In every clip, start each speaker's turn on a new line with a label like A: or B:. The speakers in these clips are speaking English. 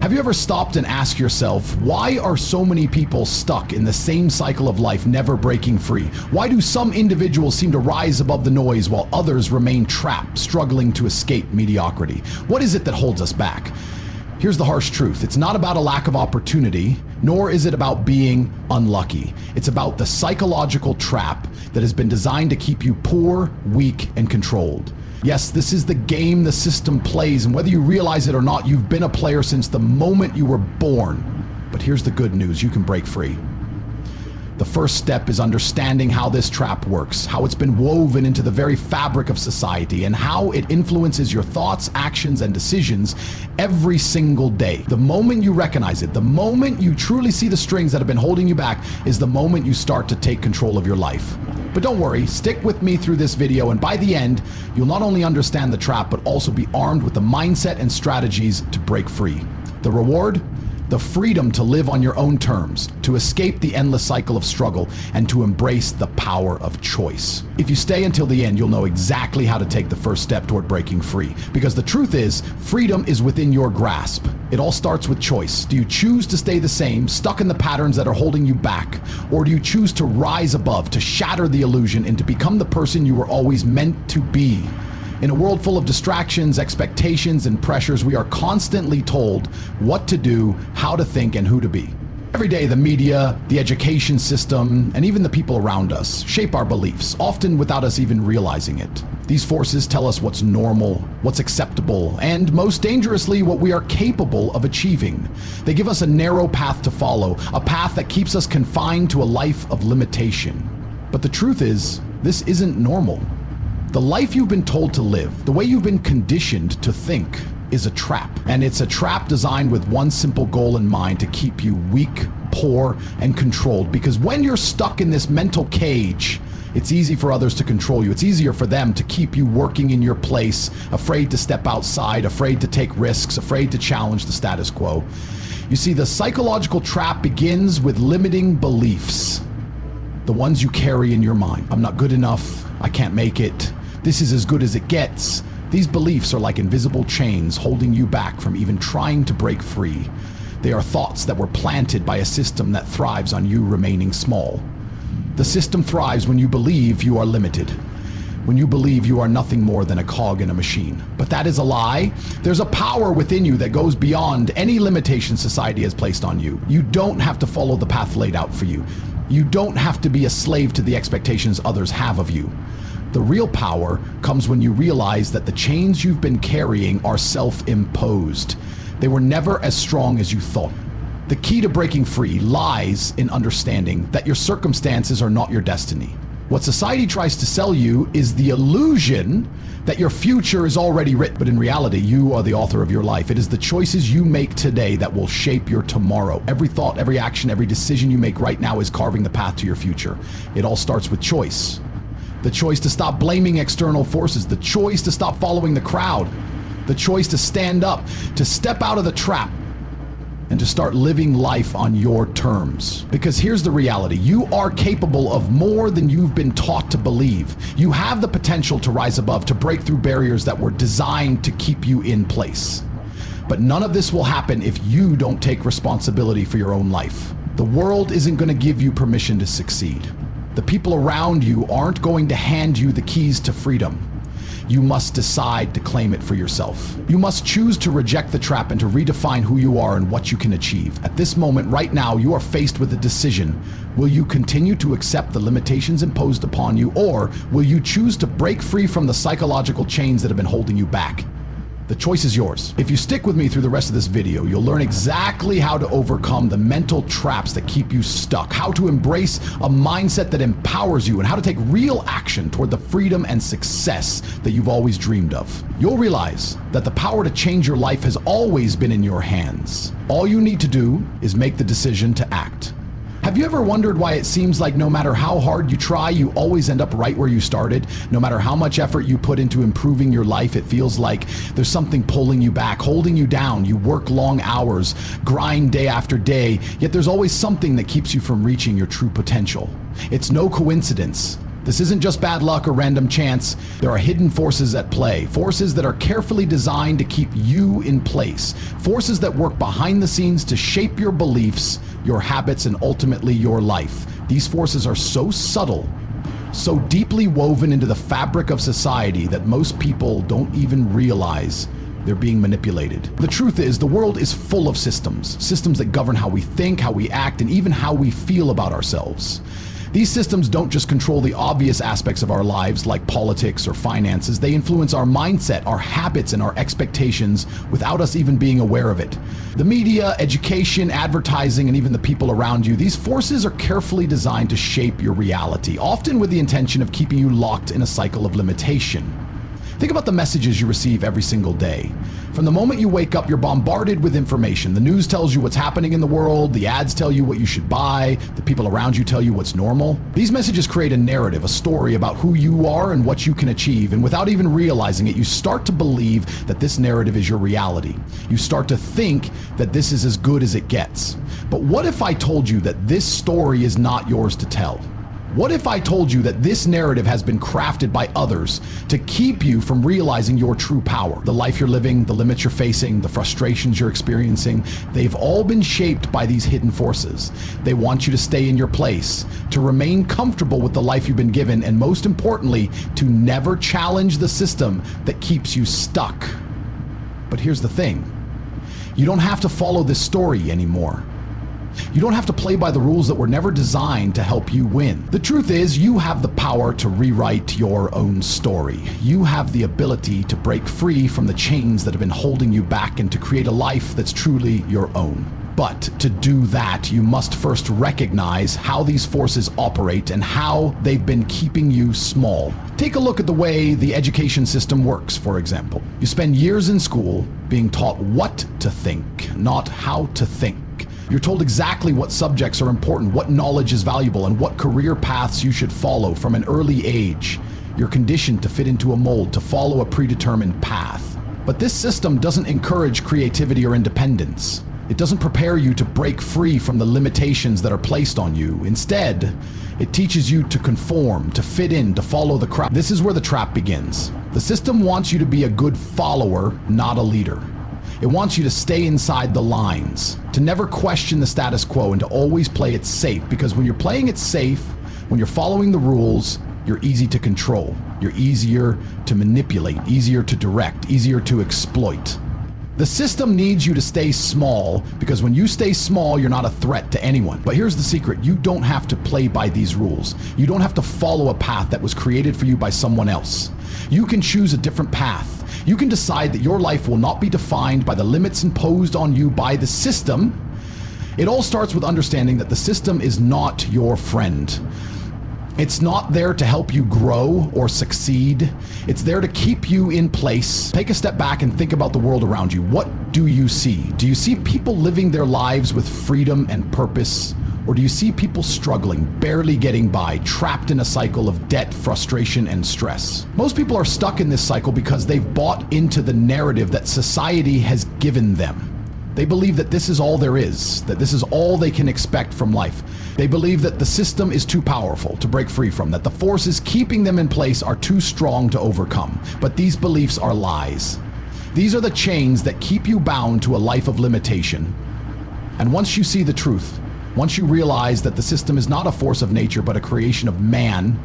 A: Have you ever stopped and asked yourself, why are so many people stuck in the same cycle of life, never breaking free? Why do some individuals seem to rise above the noise while others remain trapped, struggling to escape mediocrity? What is it that holds us back? Here's the harsh truth. It's not about a lack of opportunity, nor is it about being unlucky. It's about the psychological trap that has been designed to keep you poor, weak, and controlled. Yes, this is the game the system plays, and whether you realize it or not, you've been a player since the moment you were born. But here's the good news, you can break free. The first step is understanding how this trap works, how it's been woven into the very fabric of society, and how it influences your thoughts, actions, and decisions every single day. The moment you recognize it, the moment you truly see the strings that have been holding you back, is the moment you start to take control of your life. But don't worry, stick with me through this video, and by the end, you'll not only understand the trap, but also be armed with the mindset and strategies to break free. The reward? The freedom to live on your own terms, to escape the endless cycle of struggle, and to embrace the power of choice. If you stay until the end, you'll know exactly how to take the first step toward breaking free. Because the truth is, freedom is within your grasp. It all starts with choice. Do you choose to stay the same, stuck in the patterns that are holding you back? Or do you choose to rise above, to shatter the illusion, and to become the person you were always meant to be? In a world full of distractions, expectations, and pressures, we are constantly told what to do, how to think, and who to be. Every day, the media, the education system, and even the people around us shape our beliefs, often without us even realizing it. These forces tell us what's normal, what's acceptable, and most dangerously, what we are capable of achieving. They give us a narrow path to follow, a path that keeps us confined to a life of limitation. But the truth is, this isn't normal. The life you've been told to live, the way you've been conditioned to think, is a trap. And it's a trap designed with one simple goal in mind: to keep you weak, poor, and controlled. Because when you're stuck in this mental cage, it's easy for others to control you. It's easier for them to keep you working in your place, afraid to step outside, afraid to take risks, afraid to challenge the status quo. You see, the psychological trap begins with limiting beliefs. The ones you carry in your mind. I'm not good enough. I can't make it. This is as good as it gets. These beliefs are like invisible chains holding you back from even trying to break free. They are thoughts that were planted by a system that thrives on you remaining small. The system thrives when you believe you are limited, when you believe you are nothing more than a cog in a machine. But that is a lie. There's a power within you that goes beyond any limitation society has placed on you. You don't have to follow the path laid out for you. You don't have to be a slave to the expectations others have of you. The real power comes when you realize that the chains you've been carrying are self-imposed. They were never as strong as you thought. The key to breaking free lies in understanding that your circumstances are not your destiny. What society tries to sell you is the illusion that your future is already written, but in reality, you are the author of your life. It is the choices you make today that will shape your tomorrow. Every thought, every action, every decision you make right now is carving the path to your future. It all starts with choice. The choice to stop blaming external forces, the choice to stop following the crowd, the choice to stand up, to step out of the trap, and to start living life on your terms. Because here's the reality: you are capable of more than you've been taught to believe. You have the potential to rise above, to break through barriers that were designed to keep you in place. But none of this will happen if you don't take responsibility for your own life. The world isn't going to give you permission to succeed. The people around you aren't going to hand you the keys to freedom. You must decide to claim it for yourself. You must choose to reject the trap and to redefine who you are and what you can achieve. At this moment, right now, you are faced with a decision. Will you continue to accept the limitations imposed upon you, or will you choose to break free from the psychological chains that have been holding you back? The choice is yours. If you stick with me through the rest of this video, you'll learn exactly how to overcome the mental traps that keep you stuck, how to embrace a mindset that empowers you, and how to take real action toward the freedom and success that you've always dreamed of. You'll realize that the power to change your life has always been in your hands. All you need to do is make the decision to act. Have you ever wondered why it seems like no matter how hard you try, you always end up right where you started? No matter how much effort you put into improving your life, it feels like there's something pulling you back, holding you down. You work long hours, grind day after day, yet there's always something that keeps you from reaching your true potential. It's no coincidence This isn't just bad luck or random chance. There are hidden forces at play, forces that are carefully designed to keep you in place, forces that work behind the scenes to shape your beliefs, your habits, and ultimately your life. These forces are so subtle, so deeply woven into the fabric of society that most people don't even realize they're being manipulated. The truth is, the world is full of systems that govern how we think, how we act, and even how we feel about ourselves. These systems don't just control the obvious aspects of our lives like politics or finances. They influence our mindset, our habits, and our expectations without us even being aware of it. The media, education, advertising, and even the people around you, these forces are carefully designed to shape your reality, often with the intention of keeping you locked in a cycle of limitation. Think about the messages you receive every single day. From the moment you wake up, you're bombarded with information. The news tells you what's happening in the world, the ads tell you what you should buy, the people around you tell you what's normal. These messages create a narrative, a story about who you are and what you can achieve, and without even realizing it, you start to believe that this narrative is your reality. You start to think that this is as good as it gets. But what if I told you that this story is not yours to tell? What if I told you that this narrative has been crafted by others to keep you from realizing your true power? The life you're living, the limits you're facing, the frustrations you're experiencing, they've all been shaped by these hidden forces. They want you to stay in your place, to remain comfortable with the life you've been given, and most importantly, to never challenge the system that keeps you stuck. But here's the thing. You don't have to follow this story anymore. You don't have to play by the rules that were never designed to help you win. The truth is, you have the power to rewrite your own story. You have the ability to break free from the chains that have been holding you back and to create a life that's truly your own. But to do that, you must first recognize how these forces operate and how they've been keeping you small. Take a look at the way the education system works, for example. You spend years in school being taught what to think, not how to think. You're told exactly what subjects are important, what knowledge is valuable, and what career paths you should follow from an early age. You're conditioned to fit into a mold, to follow a predetermined path. But this system doesn't encourage creativity or independence. It doesn't prepare you to break free from the limitations that are placed on you. Instead, it teaches you to conform, to fit in, to follow the crowd. This is where the trap begins. The system wants you to be a good follower, not a leader. It wants you to stay inside the lines, to never question the status quo, and to always play it safe. Because when you're playing it safe, when you're following the rules, you're easy to control. You're easier to manipulate, easier to direct, easier to exploit. The system needs you to stay small because when you stay small, you're not a threat to anyone. But here's the secret. You don't have to play by these rules. You don't have to follow a path that was created for you by someone else. You can choose a different path. You can decide that your life will not be defined by the limits imposed on you by the system. It all starts with understanding that the system is not your friend. It's not there to help you grow or succeed. It's there to keep you in place. Take a step back and think about the world around you. What do you see? Do you see people living their lives with freedom and purpose? Or do you see people struggling, barely getting by, trapped in a cycle of debt, frustration, and stress? Most people are stuck in this cycle because they've bought into the narrative that society has given them. They believe that this is all there is, that this is all they can expect from life. They believe that the system is too powerful to break free from, that the forces keeping them in place are too strong to overcome. But these beliefs are lies. These are the chains that keep you bound to a life of limitation. And once you see the truth, once you realize that the system is not a force of nature but a creation of man,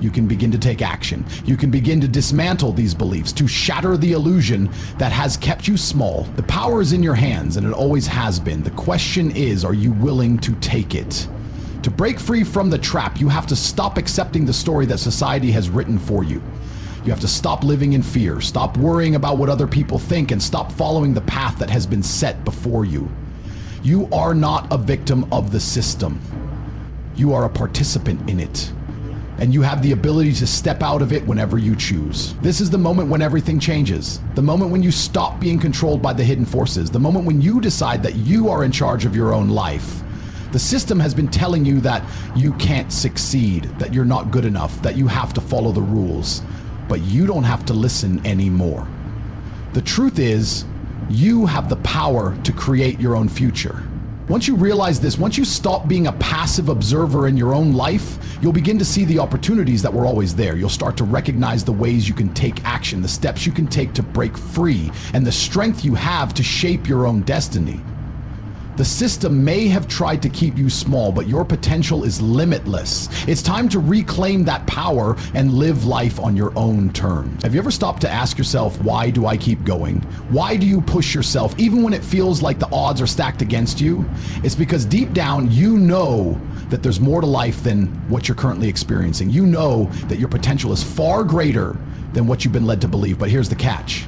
A: you can begin to take action. You can begin to dismantle these beliefs, to shatter the illusion that has kept you small. The power is in your hands, and it always has been. The question is, are you willing to take it? To break free from the trap, you have to stop accepting the story that society has written for you. You have to stop living in fear, stop worrying about what other people think, and stop following the path that has been set before you. You are not a victim of the system. You are a participant in it. And you have the ability to step out of it whenever you choose. This is the moment when everything changes. The moment when you stop being controlled by the hidden forces. The moment when you decide that you are in charge of your own life. The system has been telling you that you can't succeed, that you're not good enough, that you have to follow the rules. But you don't have to listen anymore. The truth is, you have the power to create your own future. Once you realize this, once you stop being a passive observer in your own life, you'll begin to see the opportunities that were always there. You'll start to recognize the ways you can take action, the steps you can take to break free, and the strength you have to shape your own destiny. The system may have tried to keep you small, but your potential is limitless. It's time to reclaim that power and live life on your own terms. Have you ever stopped to ask yourself, why do I keep going? Why do you push yourself even when it feels like the odds are stacked against you? It's because deep down you know that there's more to life than what you're currently experiencing. You know that your potential is far greater than what you've been led to believe. But here's the catch.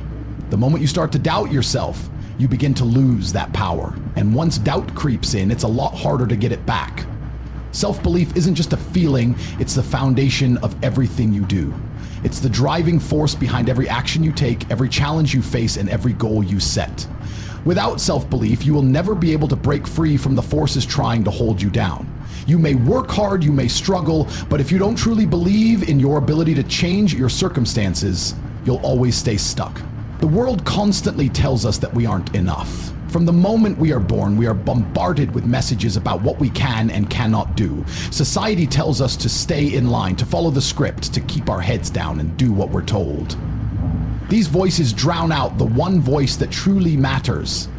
A: The moment you start to doubt yourself, you begin to lose that power. And once doubt creeps in, it's a lot harder to get it back. Self-belief isn't just a feeling, it's the foundation of everything you do. It's the driving force behind every action you take, every challenge you face, and every goal you set. Without self-belief, you will never be able to break free from the forces trying to hold you down. You may work hard, you may struggle, but if you don't truly believe in your ability to change your circumstances, you'll always stay stuck. The world constantly tells us that we aren't enough. From the moment we are born, we are bombarded with messages about what we can and cannot do. Society tells us to stay in line, to follow the script, to keep our heads down and do what we're told. These voices drown out the one voice that truly matters.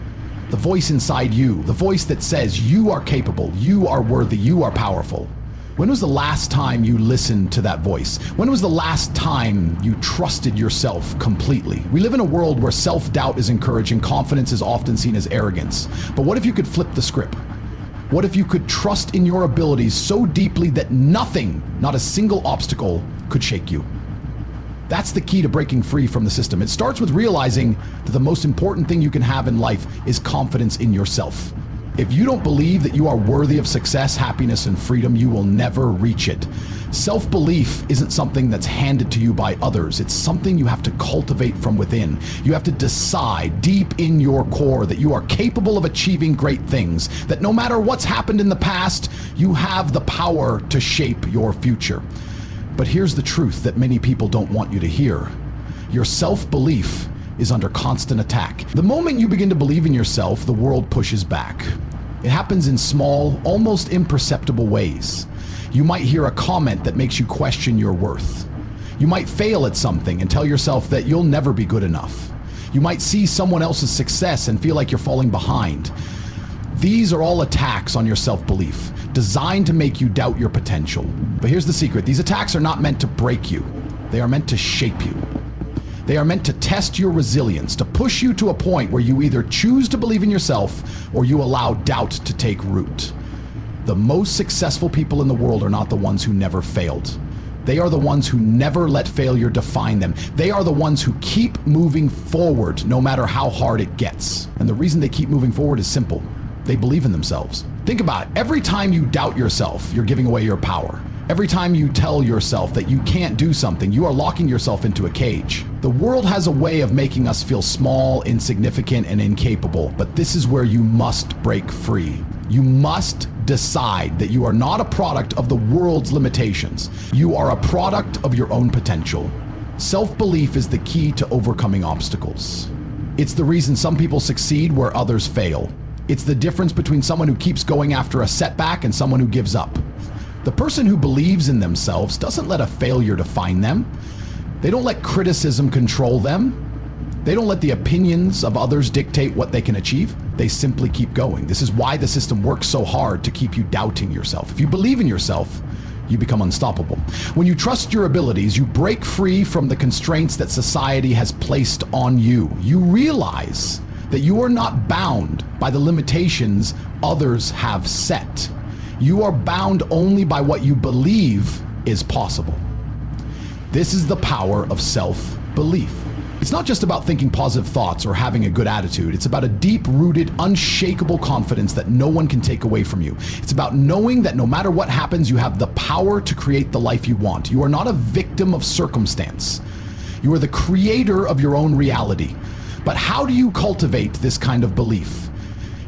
A: The voice inside you, the voice that says you are capable, you are worthy, you are powerful. When was the last time you listened to that voice? When was the last time you trusted yourself completely? We live in a world where self-doubt is encouraged and confidence is often seen as arrogance. But what if you could flip the script? What if you could trust in your abilities so deeply that nothing, not a single obstacle, could shake you? That's the key to breaking free from the system. It starts with realizing that the most important thing you can have in life is confidence in yourself. If you don't believe that you are worthy of success, happiness, and freedom, you will never reach it. Self-belief isn't something that's handed to you by others. It's something you have to cultivate from within. You have to decide deep in your core that you are capable of achieving great things, that no matter what's happened in the past, you have the power to shape your future. But here's the truth that many people don't want you to hear. Your self-belief is under constant attack. The moment you begin to believe in yourself, the world pushes back. It happens in small, almost imperceptible ways. You might hear a comment that makes you question your worth. You might fail at something and tell yourself that you'll never be good enough. You might see someone else's success and feel like you're falling behind. These are all attacks on your self-belief, designed to make you doubt your potential. But here's the secret. These attacks are not meant to break you. They are meant to shape you. They are meant to test your resilience, to push you to a point where you either choose to believe in yourself or you allow doubt to take root. The most successful people in the world are not the ones who never failed. They are the ones who never let failure define them. They are the ones who keep moving forward no matter how hard it gets. And the reason they keep moving forward is simple. They believe in themselves. Think about it. Every time you doubt yourself, you're giving away your power. Every time you tell yourself that you can't do something, you are locking yourself into a cage. The world has a way of making us feel small, insignificant, and incapable, but this is where you must break free. You must decide that you are not a product of the world's limitations. You are a product of your own potential. Self-belief is the key to overcoming obstacles. It's the reason some people succeed where others fail. It's the difference between someone who keeps going after a setback and someone who gives up. The person who believes in themselves doesn't let a failure define them. They don't let criticism control them. They don't let the opinions of others dictate what they can achieve. They simply keep going. This is why the system works so hard to keep you doubting yourself. If you believe in yourself, you become unstoppable. When you trust your abilities, you break free from the constraints that society has placed on you. You realize that you are not bound by the limitations others have set. You are bound only by what you believe is possible. This is the power of self-belief. It's not just about thinking positive thoughts or having a good attitude. It's about a deep-rooted, unshakable confidence that no one can take away from you. It's about knowing that no matter what happens, you have the power to create the life you want. You are not a victim of circumstance. You are the creator of your own reality. But how do you cultivate this kind of belief?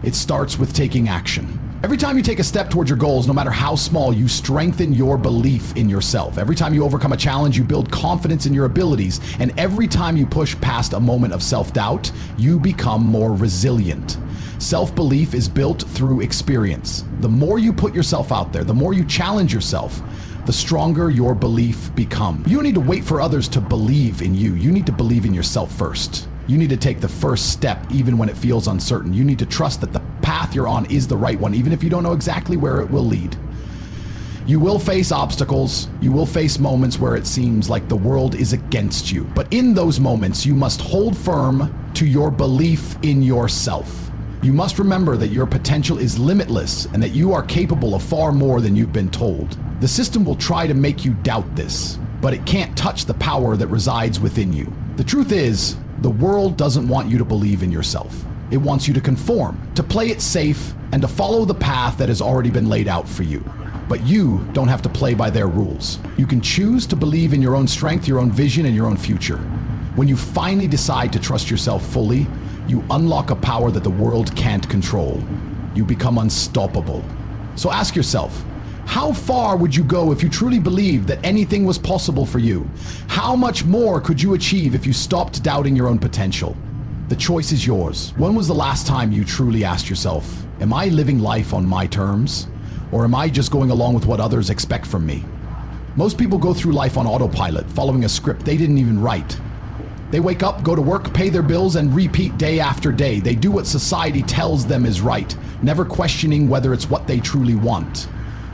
A: It starts with taking action. Every time you take a step towards your goals, no matter how small, you strengthen your belief in yourself. Every time you overcome a challenge, you build confidence in your abilities. And every time you push past a moment of self-doubt, you become more resilient. Self-belief is built through experience. The more you put yourself out there, the more you challenge yourself, the stronger your belief becomes. You don't need to wait for others to believe in you. You need to believe in yourself first. You need to take the first step even when it feels uncertain. You need to trust that the path you're on is the right one, even if you don't know exactly where it will lead. You will face obstacles. You will face moments where it seems like the world is against you. But in those moments, you must hold firm to your belief in yourself. You must remember that your potential is limitless and that you are capable of far more than you've been told. The system will try to make you doubt this, but it can't touch the power that resides within you. The truth is, the world doesn't want you to believe in yourself. It wants you to conform, to play it safe, and to follow the path that has already been laid out for you. But you don't have to play by their rules. You can choose to believe in your own strength, your own vision, and your own future. When you finally decide to trust yourself fully, you unlock a power that the world can't control. You become unstoppable. So ask yourself, how far would you go if you truly believed that anything was possible for you? How much more could you achieve if you stopped doubting your own potential? The choice is yours. When was the last time you truly asked yourself, am I living life on my terms? Or am I just going along with what others expect from me? Most people go through life on autopilot, following a script they didn't even write. They wake up, go to work, pay their bills, and repeat day after day. They do what society tells them is right, never questioning whether it's what they truly want.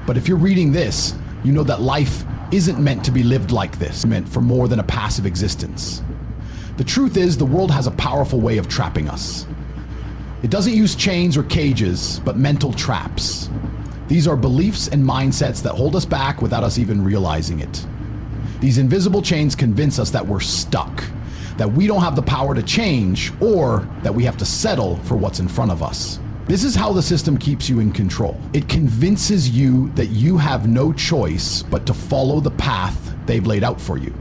A: But if you're reading this, you know that life isn't meant to be lived like this. It's meant for more than a passive existence. The truth is, the world has a powerful way of trapping us. It doesn't use chains or cages, but mental traps. These are beliefs and mindsets that hold us back without us even realizing it. These invisible chains convince us that we're stuck, that we don't have the power to change, or that we have to settle for what's in front of us. This is how the system keeps you in control. It convinces you that you have no choice but to follow the path they've laid out for you.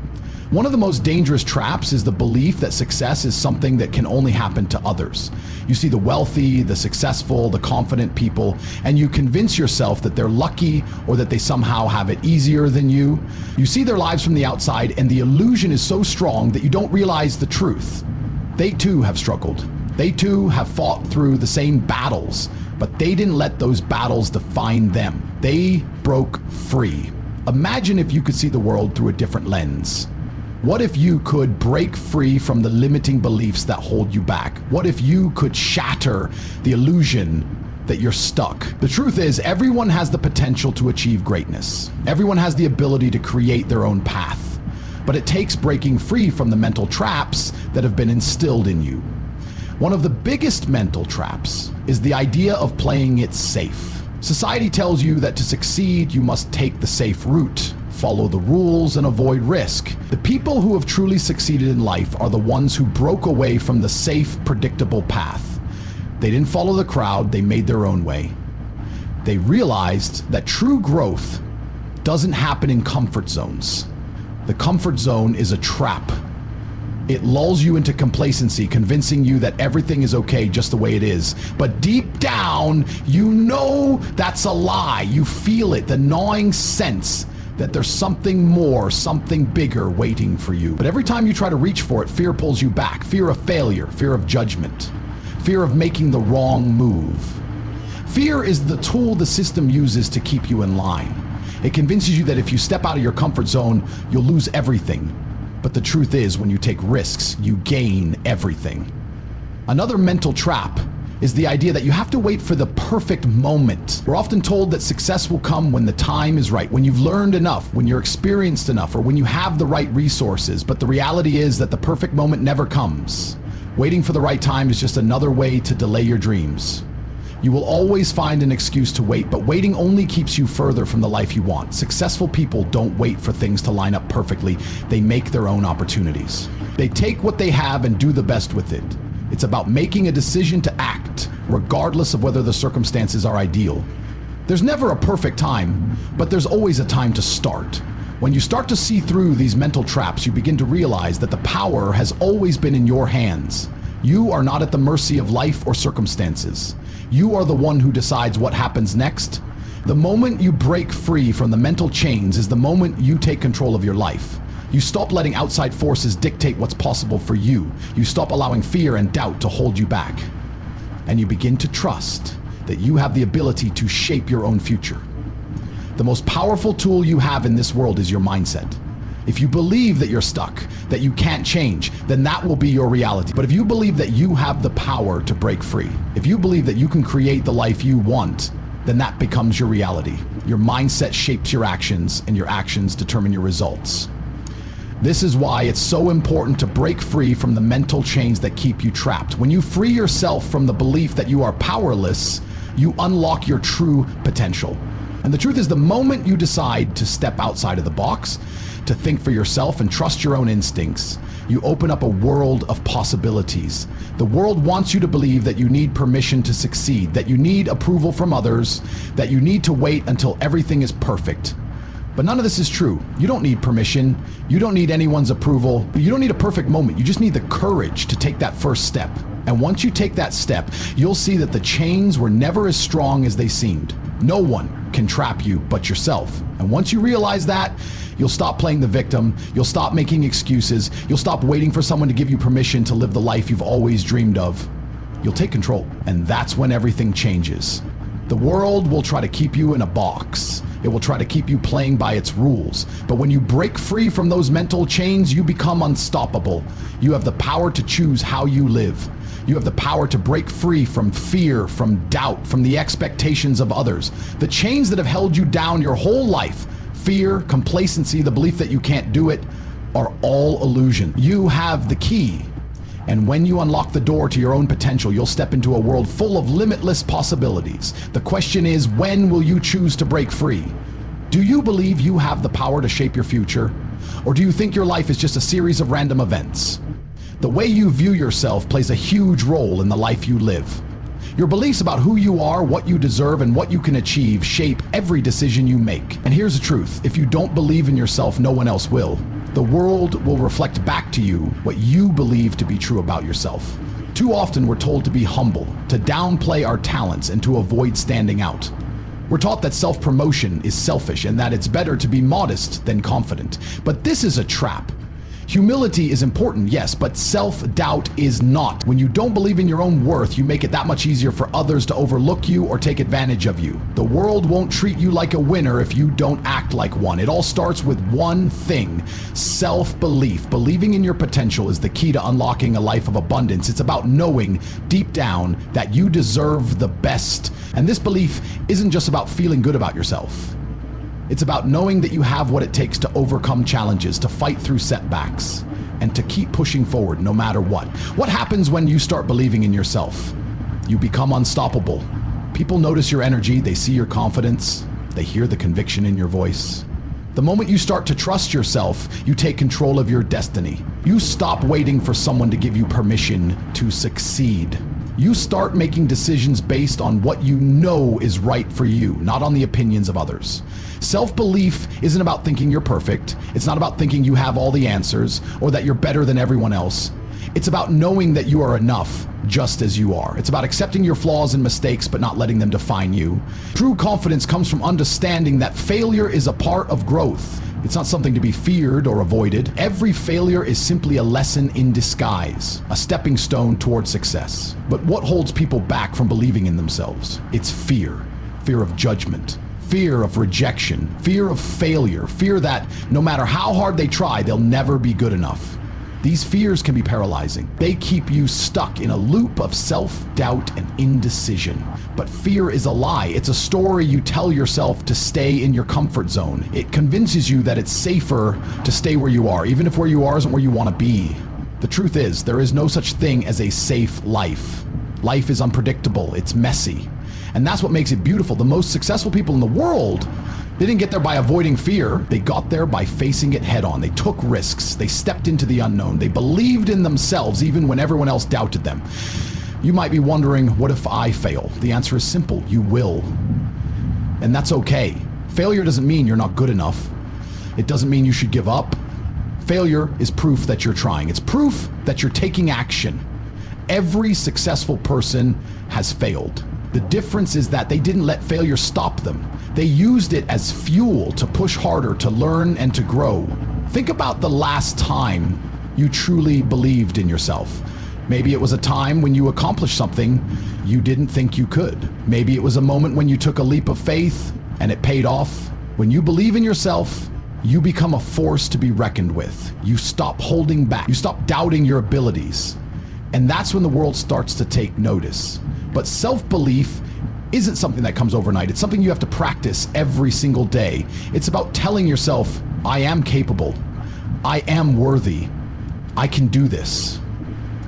A: One of the most dangerous traps is the belief that success is something that can only happen to others. You see the wealthy, the successful, the confident people, and you convince yourself that they're lucky or that they somehow have it easier than you. You see their lives from the outside, and the illusion is so strong that you don't realize the truth. They too have struggled. They too have fought through the same battles, but they didn't let those battles define them. They broke free. Imagine if you could see the world through a different lens. What if you could break free from the limiting beliefs that hold you back? What if you could shatter the illusion that you're stuck? The truth is, everyone has the potential to achieve greatness. Everyone has the ability to create their own path. But it takes breaking free from the mental traps that have been instilled in you. One of the biggest mental traps is the idea of playing it safe. Society tells you that to succeed, you must take the safe route, follow the rules, and avoid risk. The people who have truly succeeded in life are the ones who broke away from the safe, predictable path. They didn't follow the crowd, they made their own way. They realized that true growth doesn't happen in comfort zones. The comfort zone is a trap. It lulls you into complacency, convincing you that everything is okay just the way it is. But deep down, you know that's a lie. You feel it, the gnawing sense that there's something more, something bigger waiting for you. But every time you try to reach for it, fear pulls you back. Fear of failure, fear of judgment, fear of making the wrong move. Fear is the tool the system uses to keep you in line. It convinces you that if you step out of your comfort zone, you'll lose everything. But the truth is, when you take risks, you gain everything. Another mental trap is the idea that you have to wait for the perfect moment. We're often told that success will come when the time is right, when you've learned enough, when you're experienced enough, or when you have the right resources. But the reality is that the perfect moment never comes. Waiting for the right time is just another way to delay your dreams. You will always find an excuse to wait, but waiting only keeps you further from the life you want. Successful people don't wait for things to line up perfectly. They make their own opportunities. They take what they have and do the best with it. It's about making a decision to act, regardless of whether the circumstances are ideal. There's never a perfect time, but there's always a time to start. When you start to see through these mental traps, you begin to realize that the power has always been in your hands. You are not at the mercy of life or circumstances. You are the one who decides what happens next. The moment you break free from the mental chains is the moment you take control of your life. You stop letting outside forces dictate what's possible for you. You stop allowing fear and doubt to hold you back. and you begin to trust that you have the ability to shape your own future. The most powerful tool you have in this world is your mindset. If you believe that you're stuck, that you can't change, then that will be your reality. But if you believe that you have the power to break free, if you believe that you can create the life you want, then that becomes your reality. Your mindset shapes your actions, and your actions determine your results. This is why it's so important to break free from the mental chains that keep you trapped. When you free yourself from the belief that you are powerless, you unlock your true potential. And the truth is, the moment you decide to step outside of the box, to think for yourself and trust your own instincts, you open up a world of possibilities. The world wants you to believe that you need permission to succeed, that you need approval from others, that you need to wait until everything is perfect. But none of this is true. You don't need permission. You don't need anyone's approval. You don't need a perfect moment. You just need the courage to take that first step. And once you take that step, you'll see that the chains were never as strong as they seemed. No one can trap you but yourself. And once you realize that, you'll stop playing the victim. You'll stop making excuses. You'll stop waiting for someone to give you permission to live the life you've always dreamed of. You'll take control. And that's when everything changes. The world will try to keep you in a box. It will try to keep you playing by its rules. But when you break free from those mental chains, you become unstoppable. You have the power to choose how you live. You have the power to break free from fear, from doubt, from the expectations of others. The chains that have held you down your whole life, fear, complacency, the belief that you can't do it, are all illusion. You have the key. And when you unlock the door to your own potential, you'll step into a world full of limitless possibilities. The question is, when will you choose to break free? Do you believe you have the power to shape your future? Or do you think your life is just a series of random events? The way you view yourself plays a huge role in the life you live. Your beliefs about who you are, what you deserve, and what you can achieve shape every decision you make. And here's the truth: if you don't believe in yourself, no one else will. The world will reflect back to you what you believe to be true about yourself. Too often we're told to be humble, to downplay our talents, and to avoid standing out. We're taught that self-promotion is selfish and that it's better to be modest than confident. But this is a trap. Humility is important, yes, but self-doubt is not. When you don't believe in your own worth, you make it that much easier for others to overlook you or take advantage of you. The world won't treat you like a winner if you don't act like one. It all starts with one thing: self-belief. Believing in your potential is the key to unlocking a life of abundance. It's about knowing deep down that you deserve the best. And this belief isn't just about feeling good about yourself. It's about knowing that you have what it takes to overcome challenges, to fight through setbacks, and to keep pushing forward no matter what. What happens when you start believing in yourself? You become unstoppable. People notice your energy, they see your confidence, they hear the conviction in your voice. The moment you start to trust yourself, you take control of your destiny. You stop waiting for someone to give you permission to succeed. You start making decisions based on what you know is right for you, not on the opinions of others. Self-belief isn't about thinking you're perfect. It's not about thinking you have all the answers or that you're better than everyone else. It's about knowing that you are enough just as you are. It's about accepting your flaws and mistakes but not letting them define you. True confidence comes from understanding that failure is a part of growth. It's not something to be feared or avoided. Every failure is simply a lesson in disguise, a stepping stone toward success. But what holds people back from believing in themselves? It's fear. Fear of judgment. Fear of rejection. Fear of failure. Fear that no matter how hard they try, they'll never be good enough. These fears can be paralyzing. They keep you stuck in a loop of self-doubt and indecision. But fear is a lie. It's a story you tell yourself to stay in your comfort zone. It convinces you that it's safer to stay where you are, even if where you are isn't where you want to be. The truth is, there is no such thing as a safe life. Life is unpredictable. It's messy. And that's what makes it beautiful. The most successful people in the world, they didn't get there by avoiding fear. They got there by facing it head on. They took risks. They stepped into the unknown. They believed in themselves even when everyone else doubted them. You might be wondering, what if I fail? The answer is simple. You will. And that's okay. Failure doesn't mean you're not good enough. It doesn't mean you should give up. Failure is proof that you're trying. It's proof that you're taking action. Every successful person has failed. The difference is that they didn't let failure stop them. They used it as fuel to push harder, to learn, and to grow. Think about the last time you truly believed in yourself. Maybe it was a time when you accomplished something you didn't think you could. Maybe it was a moment when you took a leap of faith and it paid off. When you believe in yourself, you become a force to be reckoned with. You stop holding back. You stop doubting your abilities. And that's when the world starts to take notice. But self-belief isn't something that comes overnight. It's something you have to practice every single day. It's about telling yourself, I am capable. I am worthy. I can do this.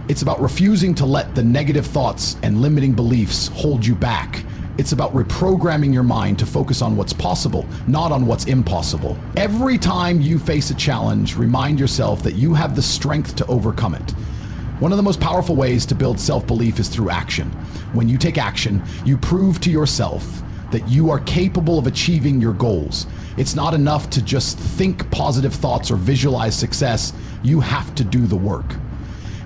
A: It's about refusing to let the negative thoughts and limiting beliefs hold you back. It's about reprogramming your mind to focus on what's possible, not on what's impossible. Every time you face a challenge, remind yourself that you have the strength to overcome it. One of the most powerful ways to build self-belief is through action. When you take action, you prove to yourself that you are capable of achieving your goals. It's not enough to just think positive thoughts or visualize success. You have to do the work.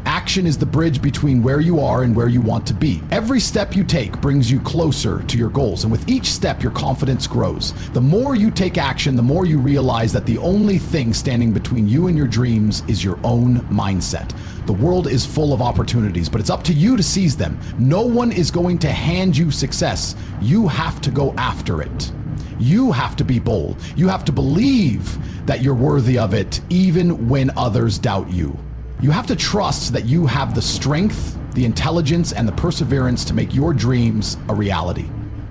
A: Action is the bridge between where you are and where you want to be. Every step you take brings you closer to your goals, and with each step, your confidence grows. The more you take action, the more you realize that the only thing standing between you and your dreams is your own mindset. The world is full of opportunities, but it's up to you to seize them. No one is going to hand you success. You have to go after it. You have to be bold. You have to believe that you're worthy of it, even when others doubt you. You have to trust that you have the strength, the intelligence, and the perseverance to make your dreams a reality.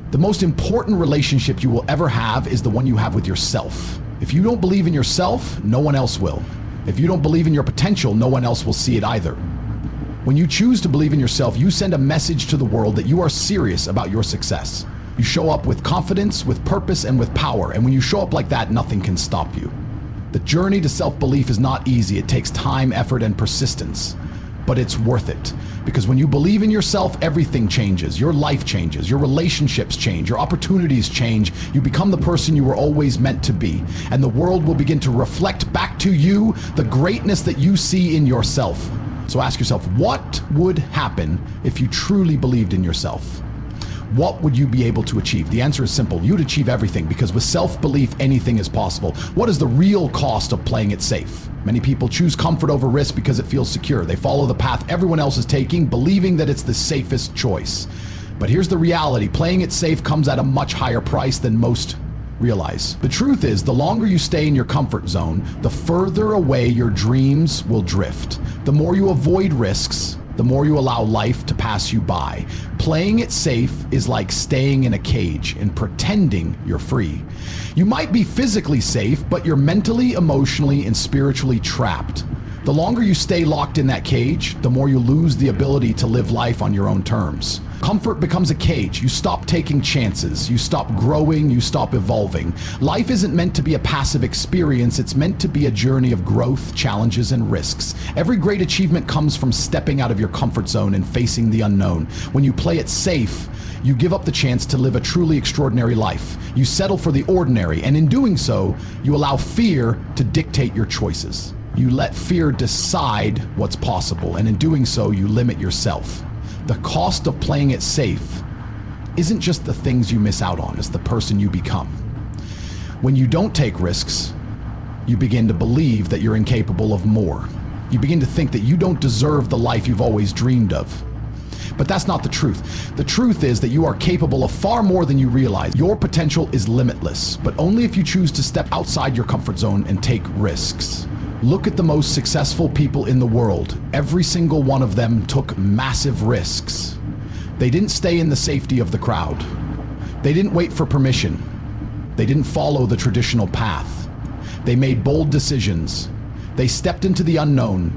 A: The most important relationship you will ever have is the one you have with yourself. If you don't believe in yourself, no one else will. If you don't believe in your potential, no one else will see it either. When you choose to believe in yourself, you send a message to the world that you are serious about your success. You show up with confidence, with purpose, and with power. And when you show up like that, nothing can stop you. The journey to self-belief is not easy. It takes time, effort, and persistence, but it's worth it. Because when you believe in yourself, everything changes. Your life changes, your relationships change, your opportunities change. You become the person you were always meant to be. And the world will begin to reflect back to you the greatness that you see in yourself. So ask yourself, what would happen if you truly believed in yourself? What would you be able to achieve? The answer is simple. You'd achieve everything, because with self-belief, anything is possible. What is the real cost of playing it safe? Many people choose comfort over risk because it feels secure. They follow the path everyone else is taking, believing that it's the safest choice. But here's the reality. Playing it safe comes at a much higher price than most realize. The truth is, the longer you stay in your comfort zone, the further away your dreams will drift. The more you avoid risks, the more you allow life to pass you by. Playing it safe is like staying in a cage and pretending you're free. You might be physically safe, but you're mentally, emotionally, and spiritually trapped. The longer you stay locked in that cage, the more you lose the ability to live life on your own terms. Comfort becomes a cage. You stop taking chances. You stop growing. You stop evolving. Life isn't meant to be a passive experience. It's meant to be a journey of growth, challenges, and risks. Every great achievement comes from stepping out of your comfort zone and facing the unknown. When you play it safe, you give up the chance to live a truly extraordinary life. You settle for the ordinary, and in doing so, you allow fear to dictate your choices. You let fear decide what's possible, and in doing so, you limit yourself. The cost of playing it safe isn't just the things you miss out on, it's the person you become. When you don't take risks, you begin to believe that you're incapable of more. You begin to think that you don't deserve the life you've always dreamed of. But that's not the truth. The truth is that you are capable of far more than you realize. Your potential is limitless, but only if you choose to step outside your comfort zone and take risks. Look at the most successful people in the world. Every single one of them took massive risks. They didn't stay in the safety of the crowd. They didn't wait for permission. They didn't follow the traditional path. They made bold decisions. They stepped into the unknown,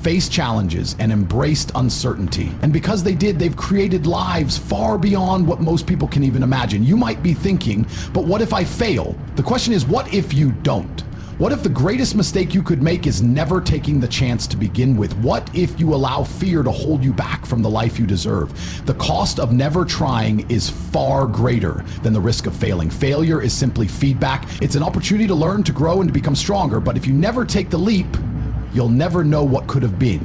A: faced challenges, and embraced uncertainty. And because they did, they've created lives far beyond what most people can even imagine. You might be thinking, but what if I fail? The question is, what if you don't? What if the greatest mistake you could make is never taking the chance to begin with? What if you allow fear to hold you back from the life you deserve? The cost of never trying is far greater than the risk of failing. Failure is simply feedback. It's an opportunity to learn, to grow, and to become stronger. But if you never take the leap, you'll never know what could have been.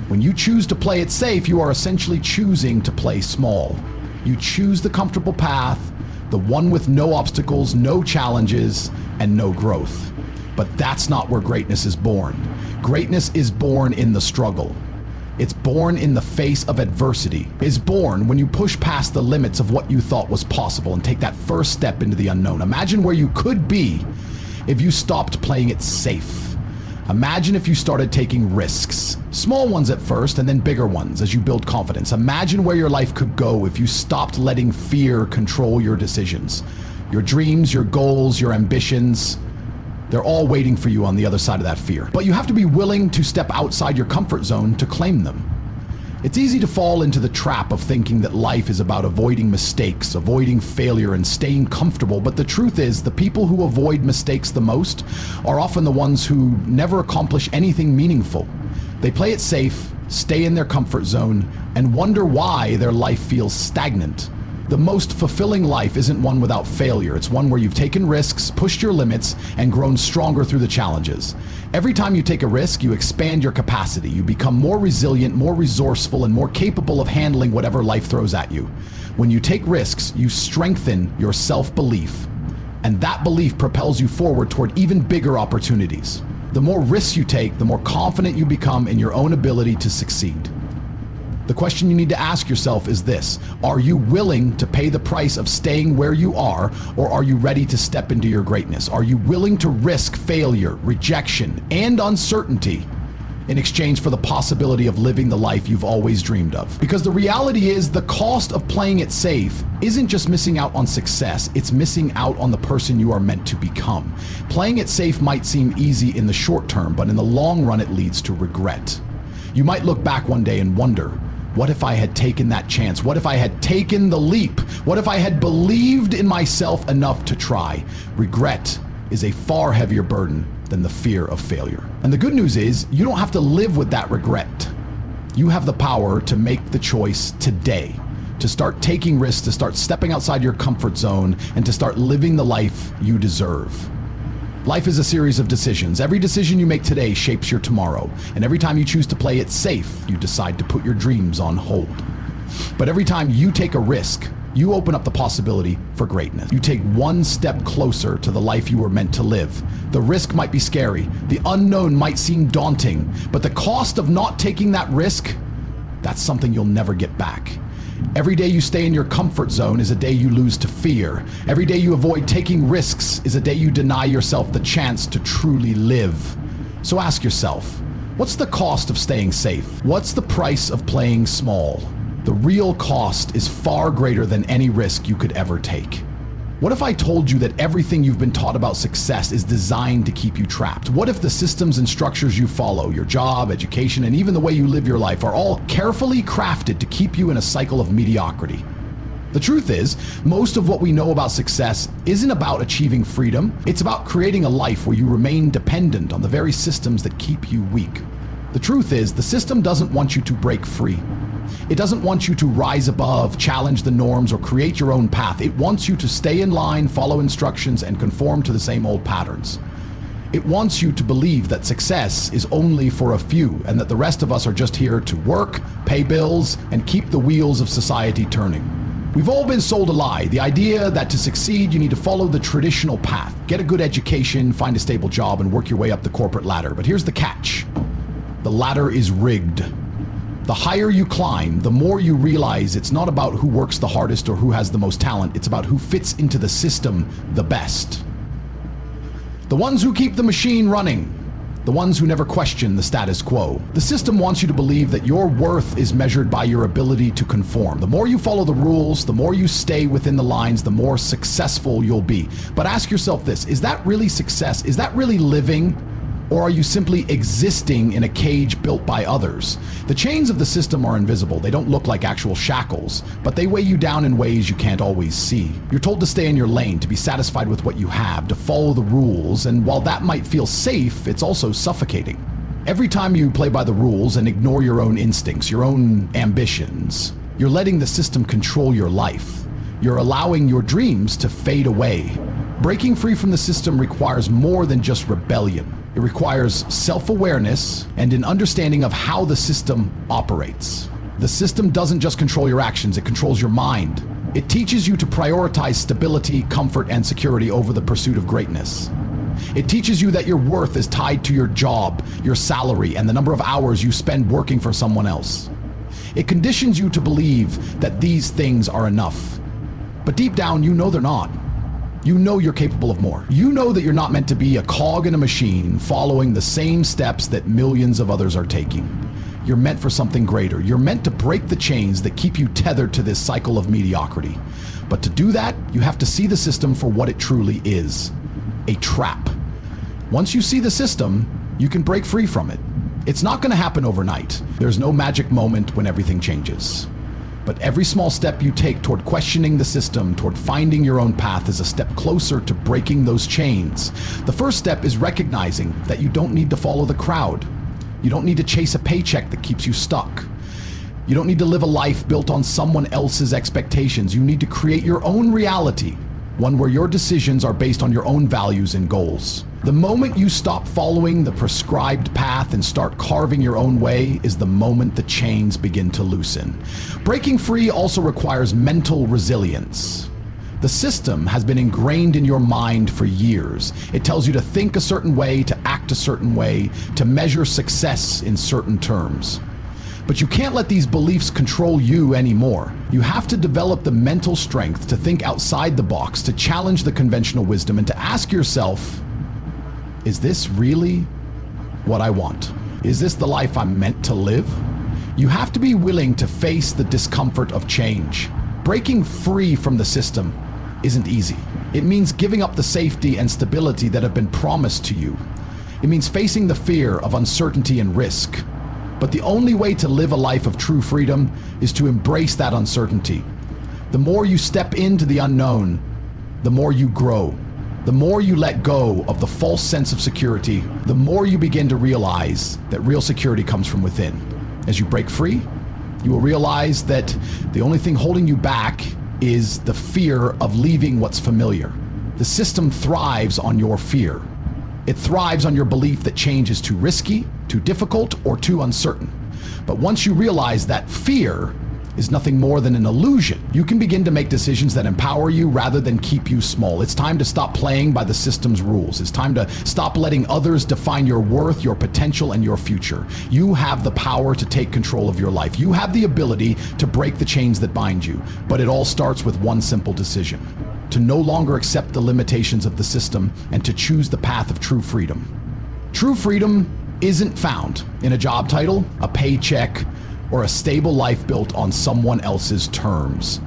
A: When you choose to play it safe, you are essentially choosing to play small. You choose the comfortable path, the one with no obstacles, no challenges, and no growth. But that's not where greatness is born. Greatness is born in the struggle. It's born in the face of adversity. It's born when you push past the limits of what you thought was possible and take that first step into the unknown. Imagine where you could be if you stopped playing it safe. Imagine if you started taking risks, small ones at first and then bigger ones as you build confidence. Imagine where your life could go if you stopped letting fear control your decisions. Your dreams, your goals, your ambitions, they're all waiting for you on the other side of that fear. But you have to be willing to step outside your comfort zone to claim them. It's easy to fall into the trap of thinking that life is about avoiding mistakes, avoiding failure, and staying comfortable. But the truth is, the people who avoid mistakes the most are often the ones who never accomplish anything meaningful. They play it safe, stay in their comfort zone, and wonder why their life feels stagnant. The most fulfilling life isn't one without failure. It's one where you've taken risks, pushed your limits, and grown stronger through the challenges. Every time you take a risk, you expand your capacity. You become more resilient, more resourceful, and more capable of handling whatever life throws at you. When you take risks, you strengthen your self-belief, and that belief propels you forward toward even bigger opportunities. The more risks you take, the more confident you become in your own ability to succeed. The question you need to ask yourself is this: are you willing to pay the price of staying where you are, or are you ready to step into your greatness? Are you willing to risk failure, rejection, and uncertainty in exchange for the possibility of living the life you've always dreamed of? Because the reality is, the cost of playing it safe isn't just missing out on success, it's missing out on the person you are meant to become. Playing it safe might seem easy in the short term, but in the long run it leads to regret. You might look back one day and wonder, what if I had taken that chance? What if I had taken the leap? What if I had believed in myself enough to try? Regret is a far heavier burden than the fear of failure. And the good news is, you don't have to live with that regret. You have the power to make the choice today, to start taking risks, to start stepping outside your comfort zone, and to start living the life you deserve. Life is a series of decisions. Every decision you make today shapes your tomorrow. And every time you choose to play it safe, you decide to put your dreams on hold. But every time you take a risk, you open up the possibility for greatness. You take one step closer to the life you were meant to live. The risk might be scary. The unknown might seem daunting. But the cost of not taking that risk, that's something you'll never get back. Every day you stay in your comfort zone is a day you lose to fear. Every day you avoid taking risks is a day you deny yourself the chance to truly live. So ask yourself, what's the cost of staying safe? What's the price of playing small? The real cost is far greater than any risk you could ever take. What if I told you that everything you've been taught about success is designed to keep you trapped? What if the systems and structures you follow, your job, education, and even the way you live your life are all carefully crafted to keep you in a cycle of mediocrity? The truth is, most of what we know about success isn't about achieving freedom. It's about creating a life where you remain dependent on the very systems that keep you weak. The truth is, the system doesn't want you to break free. It doesn't want you to rise above, challenge the norms, or create your own path. It wants you to stay in line, follow instructions, and conform to the same old patterns. It wants you to believe that success is only for a few, and that the rest of us are just here to work, pay bills, and keep the wheels of society turning. We've all been sold a lie, the idea that to succeed you need to follow the traditional path, get a good education, find a stable job, and work your way up the corporate ladder. But here's the catch. The ladder is rigged. The higher you climb, the more you realize it's not about who works the hardest or who has the most talent. It's about who fits into the system the best. The ones who keep the machine running. The ones who never question the status quo. The system wants you to believe that your worth is measured by your ability to conform. The more you follow the rules, the more you stay within the lines, the more successful you'll be. But ask yourself this, is that really success? Is that really living? Or are you simply existing in a cage built by others? The chains of the system are invisible. They don't look like actual shackles, but they weigh you down in ways you can't always see. You're told to stay in your lane, to be satisfied with what you have, to follow the rules, and while that might feel safe, it's also suffocating. Every time you play by the rules and ignore your own instincts, your own ambitions, you're letting the system control your life. You're allowing your dreams to fade away. Breaking free from the system requires more than just rebellion. It requires self-awareness and an understanding of how the system operates. The system doesn't just control your actions, it controls your mind. It teaches you to prioritize stability, comfort, and security over the pursuit of greatness. It teaches you that your worth is tied to your job, your salary, and the number of hours you spend working for someone else. It conditions you to believe that these things are enough. But deep down, you know they're not. You know you're capable of more. You know that you're not meant to be a cog in a machine following the same steps that millions of others are taking. You're meant for something greater. You're meant to break the chains that keep you tethered to this cycle of mediocrity. But to do that, you have to see the system for what it truly is: a trap. Once you see the system, you can break free from it. It's not going to happen overnight. There's no magic moment when everything changes. But every small step you take toward questioning the system, toward finding your own path, is a step closer to breaking those chains. The first step is recognizing that you don't need to follow the crowd. You don't need to chase a paycheck that keeps you stuck. You don't need to live a life built on someone else's expectations. You need to create your own reality, one where your decisions are based on your own values and goals. The moment you stop following the prescribed path and start carving your own way is the moment the chains begin to loosen. Breaking free also requires mental resilience. The system has been ingrained in your mind for years. It tells you to think a certain way, to act a certain way, to measure success in certain terms. But you can't let these beliefs control you anymore. You have to develop the mental strength to think outside the box, to challenge the conventional wisdom, and to ask yourself, is this really what I want? Is this the life I'm meant to live? You have to be willing to face the discomfort of change. Breaking free from the system isn't easy. It means giving up the safety and stability that have been promised to you. It means facing the fear of uncertainty and risk. But the only way to live a life of true freedom is to embrace that uncertainty. The more you step into the unknown, the more you grow. The more you let go of the false sense of security, the more you begin to realize that real security comes from within. As you break free, you will realize that the only thing holding you back is the fear of leaving what's familiar. The system thrives on your fear. It thrives on your belief that change is too risky, too difficult, or too uncertain. But once you realize that fear is nothing more than an illusion, you can begin to make decisions that empower you rather than keep you small. It's time to stop playing by the system's rules. It's time to stop letting others define your worth, your potential, and your future. You have the power to take control of your life. You have the ability to break the chains that bind you. But it all starts with one simple decision: to no longer accept the limitations of the system and to choose the path of true freedom. True freedom isn't found in a job title, a paycheck, or a stable life built on someone else's terms.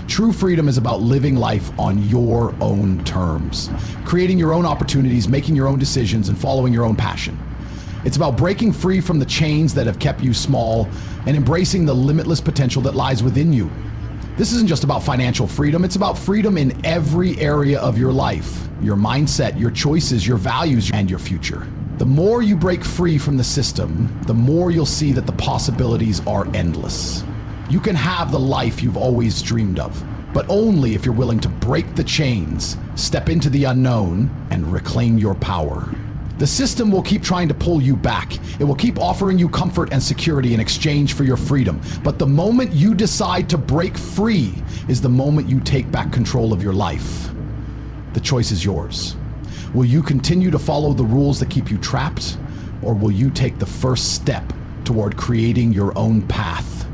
A: True freedom is about living life on your own terms, creating your own opportunities, making your own decisions, and following your own passion. It's about breaking free from the chains that have kept you small and embracing the limitless potential that lies within you. This isn't just about financial freedom, it's about freedom in every area of your life, your mindset, your choices, your values, and your future. The more you break free from the system, the more you'll see that the possibilities are endless. You can have the life you've always dreamed of, but only if you're willing to break the chains, step into the unknown, and reclaim your power. The system will keep trying to pull you back. It will keep offering you comfort and security in exchange for your freedom. But the moment you decide to break free is the moment you take back control of your life. The choice is yours. Will you continue to follow the rules that keep you trapped, or will you take the first step toward creating your own path?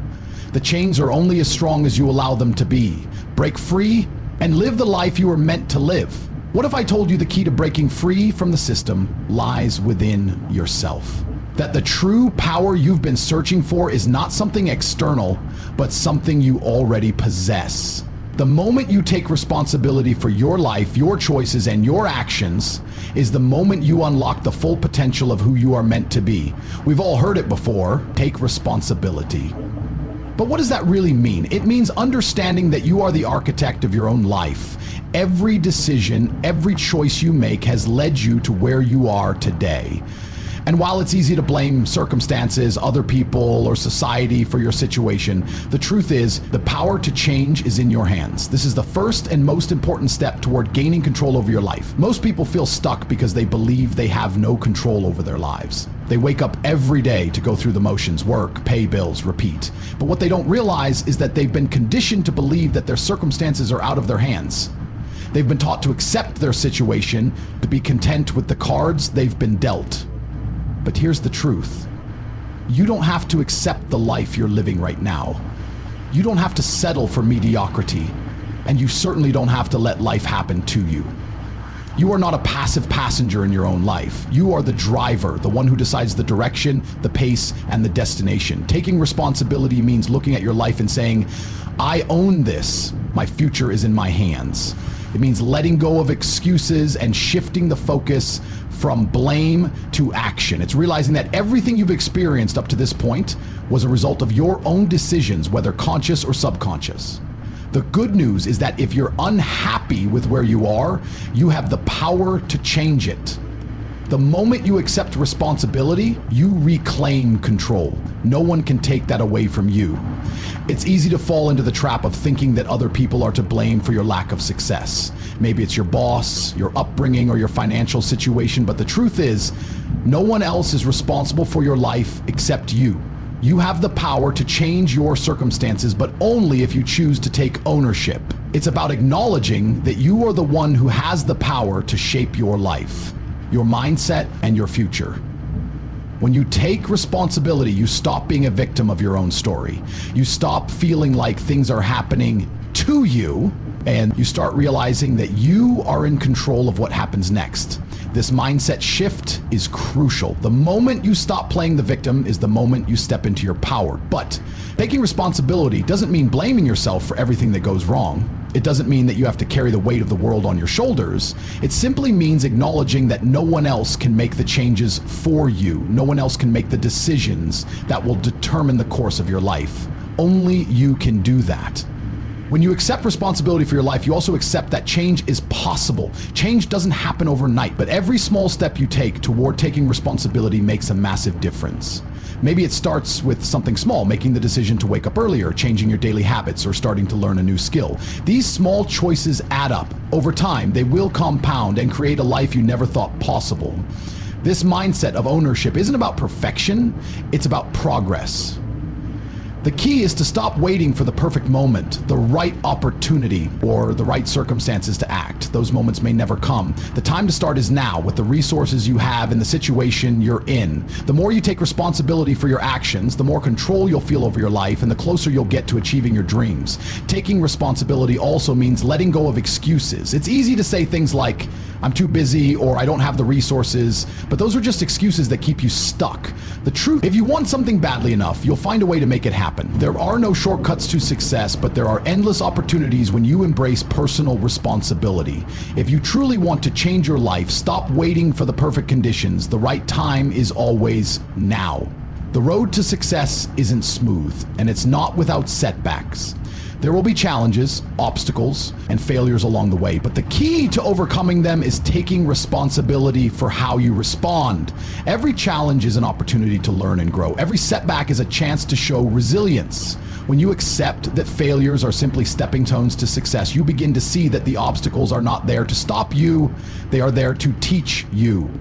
A: The chains are only as strong as you allow them to be. Break free and live the life you were meant to live. What if I told you the key to breaking free from the system lies within yourself? That the true power you've been searching for is not something external, but something you already possess. The moment you take responsibility for your life, your choices, and your actions is the moment you unlock the full potential of who you are meant to be. We've all heard it before: take responsibility. But what does that really mean? It means understanding that you are the architect of your own life. Every decision, every choice you make has led you to where you are today. And while it's easy to blame circumstances, other people, or society for your situation, the truth is the power to change is in your hands. This is the first and most important step toward gaining control over your life. Most people feel stuck because they believe they have no control over their lives. They wake up every day to go through the motions: work, pay bills, repeat. But what they don't realize is that they've been conditioned to believe that their circumstances are out of their hands. They've been taught to accept their situation, to be content with the cards they've been dealt. But here's the truth. You don't have to accept the life you're living right now. You don't have to settle for mediocrity, and you certainly don't have to let life happen to you. You are not a passive passenger in your own life. You are the driver, the one who decides the direction, the pace, and the destination. Taking responsibility means looking at your life and saying, I own this. My future is in my hands. It means letting go of excuses and shifting the focus from blame to action. It's realizing that everything you've experienced up to this point was a result of your own decisions, whether conscious or subconscious. The good news is that if you're unhappy with where you are, you have the power to change it. The moment you accept responsibility, you reclaim control. No one can take that away from you. It's easy to fall into the trap of thinking that other people are to blame for your lack of success. Maybe it's your boss, your upbringing, or your financial situation, but the truth is, no one else is responsible for your life except you. You have the power to change your circumstances, but only if you choose to take ownership. It's about acknowledging that you are the one who has the power to shape your life, your mindset, and your future. When you take responsibility, you stop being a victim of your own story. You stop feeling like things are happening to you, and you start realizing that you are in control of what happens next. This mindset shift is crucial. The moment you stop playing the victim is the moment you step into your power. But taking responsibility doesn't mean blaming yourself for everything that goes wrong. It doesn't mean that you have to carry the weight of the world on your shoulders. It simply means acknowledging that no one else can make the changes for you. No one else can make the decisions that will determine the course of your life. Only you can do that. When you accept responsibility for your life, you also accept that change is possible. Change doesn't happen overnight, but every small step you take toward taking responsibility makes a massive difference. Maybe it starts with something small, making the decision to wake up earlier, changing your daily habits, or starting to learn a new skill. These small choices add up. Over time, they will compound and create a life you never thought possible. This mindset of ownership isn't about perfection, it's about progress. The key is to stop waiting for the perfect moment, the right opportunity, or the right circumstances to act. Those moments may never come. The time to start is now, with the resources you have and the situation you're in. The more you take responsibility for your actions, the more control you'll feel over your life, and the closer you'll get to achieving your dreams. Taking responsibility also means letting go of excuses. It's easy to say things like, I'm too busy, or I don't have the resources, but those are just excuses that keep you stuck. The truth, if you want something badly enough, you'll find a way to make it happen. There are no shortcuts to success, but there are endless opportunities when you embrace personal responsibility. If you truly want to change your life, stop waiting for the perfect conditions. The right time is always now. The road to success isn't smooth, and it's not without setbacks. There will be challenges, obstacles, and failures along the way, but the key to overcoming them is taking responsibility for how you respond. Every challenge is an opportunity to learn and grow. Every setback is a chance to show resilience. When you accept that failures are simply stepping stones to success, you begin to see that the obstacles are not there to stop you, they are there to teach you.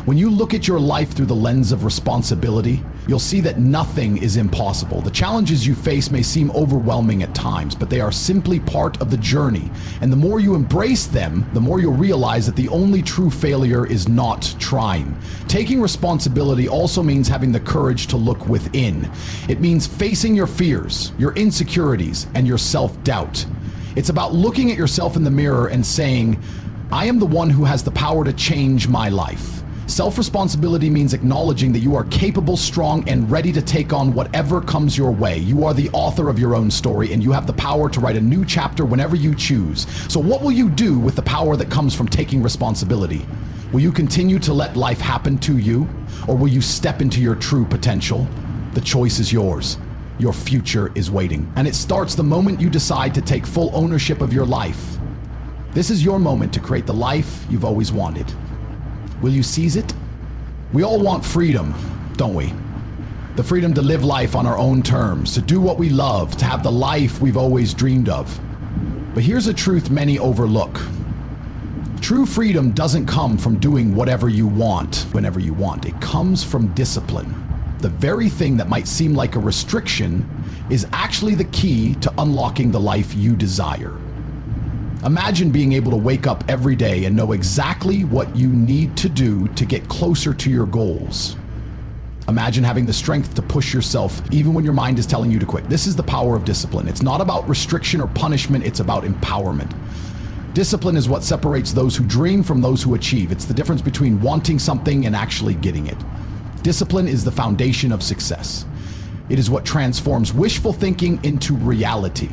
A: When you look at your life through the lens of responsibility, you'll see that nothing is impossible. The challenges you face may seem overwhelming at times, but they are simply part of the journey. And the more you embrace them, the more you'll realize that the only true failure is not trying. Taking responsibility also means having the courage to look within. It means facing your fears, your insecurities, and your self-doubt. It's about looking at yourself in the mirror and saying, I am the one who has the power to change my life. Self-responsibility means acknowledging that you are capable, strong, and ready to take on whatever comes your way. You are the author of your own story, and you have the power to write a new chapter whenever you choose. So what will you do with the power that comes from taking responsibility? Will you continue to let life happen to you, or will you step into your true potential? The choice is yours. Your future is waiting, and it starts the moment you decide to take full ownership of your life. This is your moment to create the life you've always wanted. Will you seize it? We all want freedom, don't we? The freedom to live life on our own terms, to do what we love, to have the life we've always dreamed of. But here's a truth many overlook. True freedom doesn't come from doing whatever you want, whenever you want. It comes from discipline. The very thing that might seem like a restriction is actually the key to unlocking the life you desire. Imagine being able to wake up every day and know exactly what you need to do to get closer to your goals. Imagine having the strength to push yourself even when your mind is telling you to quit. This is the power of discipline. It's not about restriction or punishment, it's about empowerment. Discipline is what separates those who dream from those who achieve. It's the difference between wanting something and actually getting it. Discipline is the foundation of success. It is what transforms wishful thinking into reality.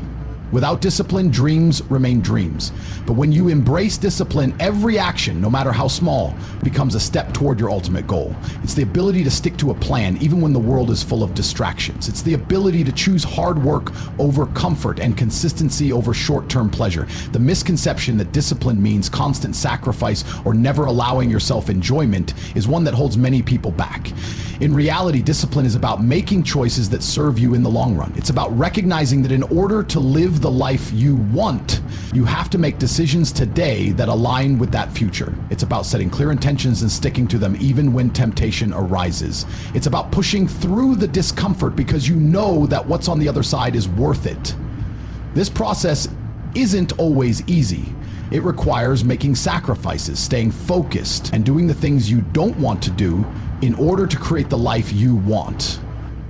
A: Without discipline, dreams remain dreams. But when you embrace discipline, every action, no matter how small, becomes a step toward your ultimate goal. It's the ability to stick to a plan even when the world is full of distractions. It's the ability to choose hard work over comfort and consistency over short-term pleasure. The misconception that discipline means constant sacrifice or never allowing yourself enjoyment is one that holds many people back. In reality, discipline is about making choices that serve you in the long run. It's about recognizing that in order to live the life you want, you have to make decisions today that align with that future. It's about setting clear intentions and sticking to them even when temptation arises. It's about pushing through the discomfort because you know that what's on the other side is worth it. This process isn't always easy. It requires making sacrifices, staying focused, and doing the things you don't want to do in order to create the life you want.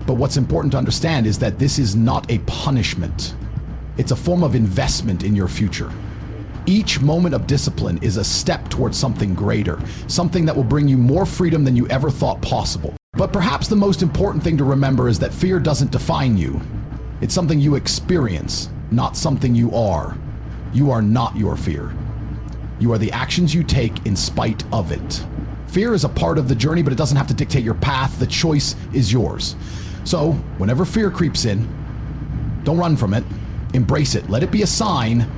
A: But what's important to understand is that this is not a punishment. It's a form of investment in your future. Each moment of discipline is a step towards something greater, something that will bring you more freedom than you ever thought possible. But perhaps the most important thing to remember is that fear doesn't define you. It's something you experience, not something you are. You are not your fear. You are the actions you take in spite of it. Fear is a part of the journey, but it doesn't have to dictate your path. The choice is yours. So, whenever fear creeps in, don't run from it. Embrace it. Let it be a sign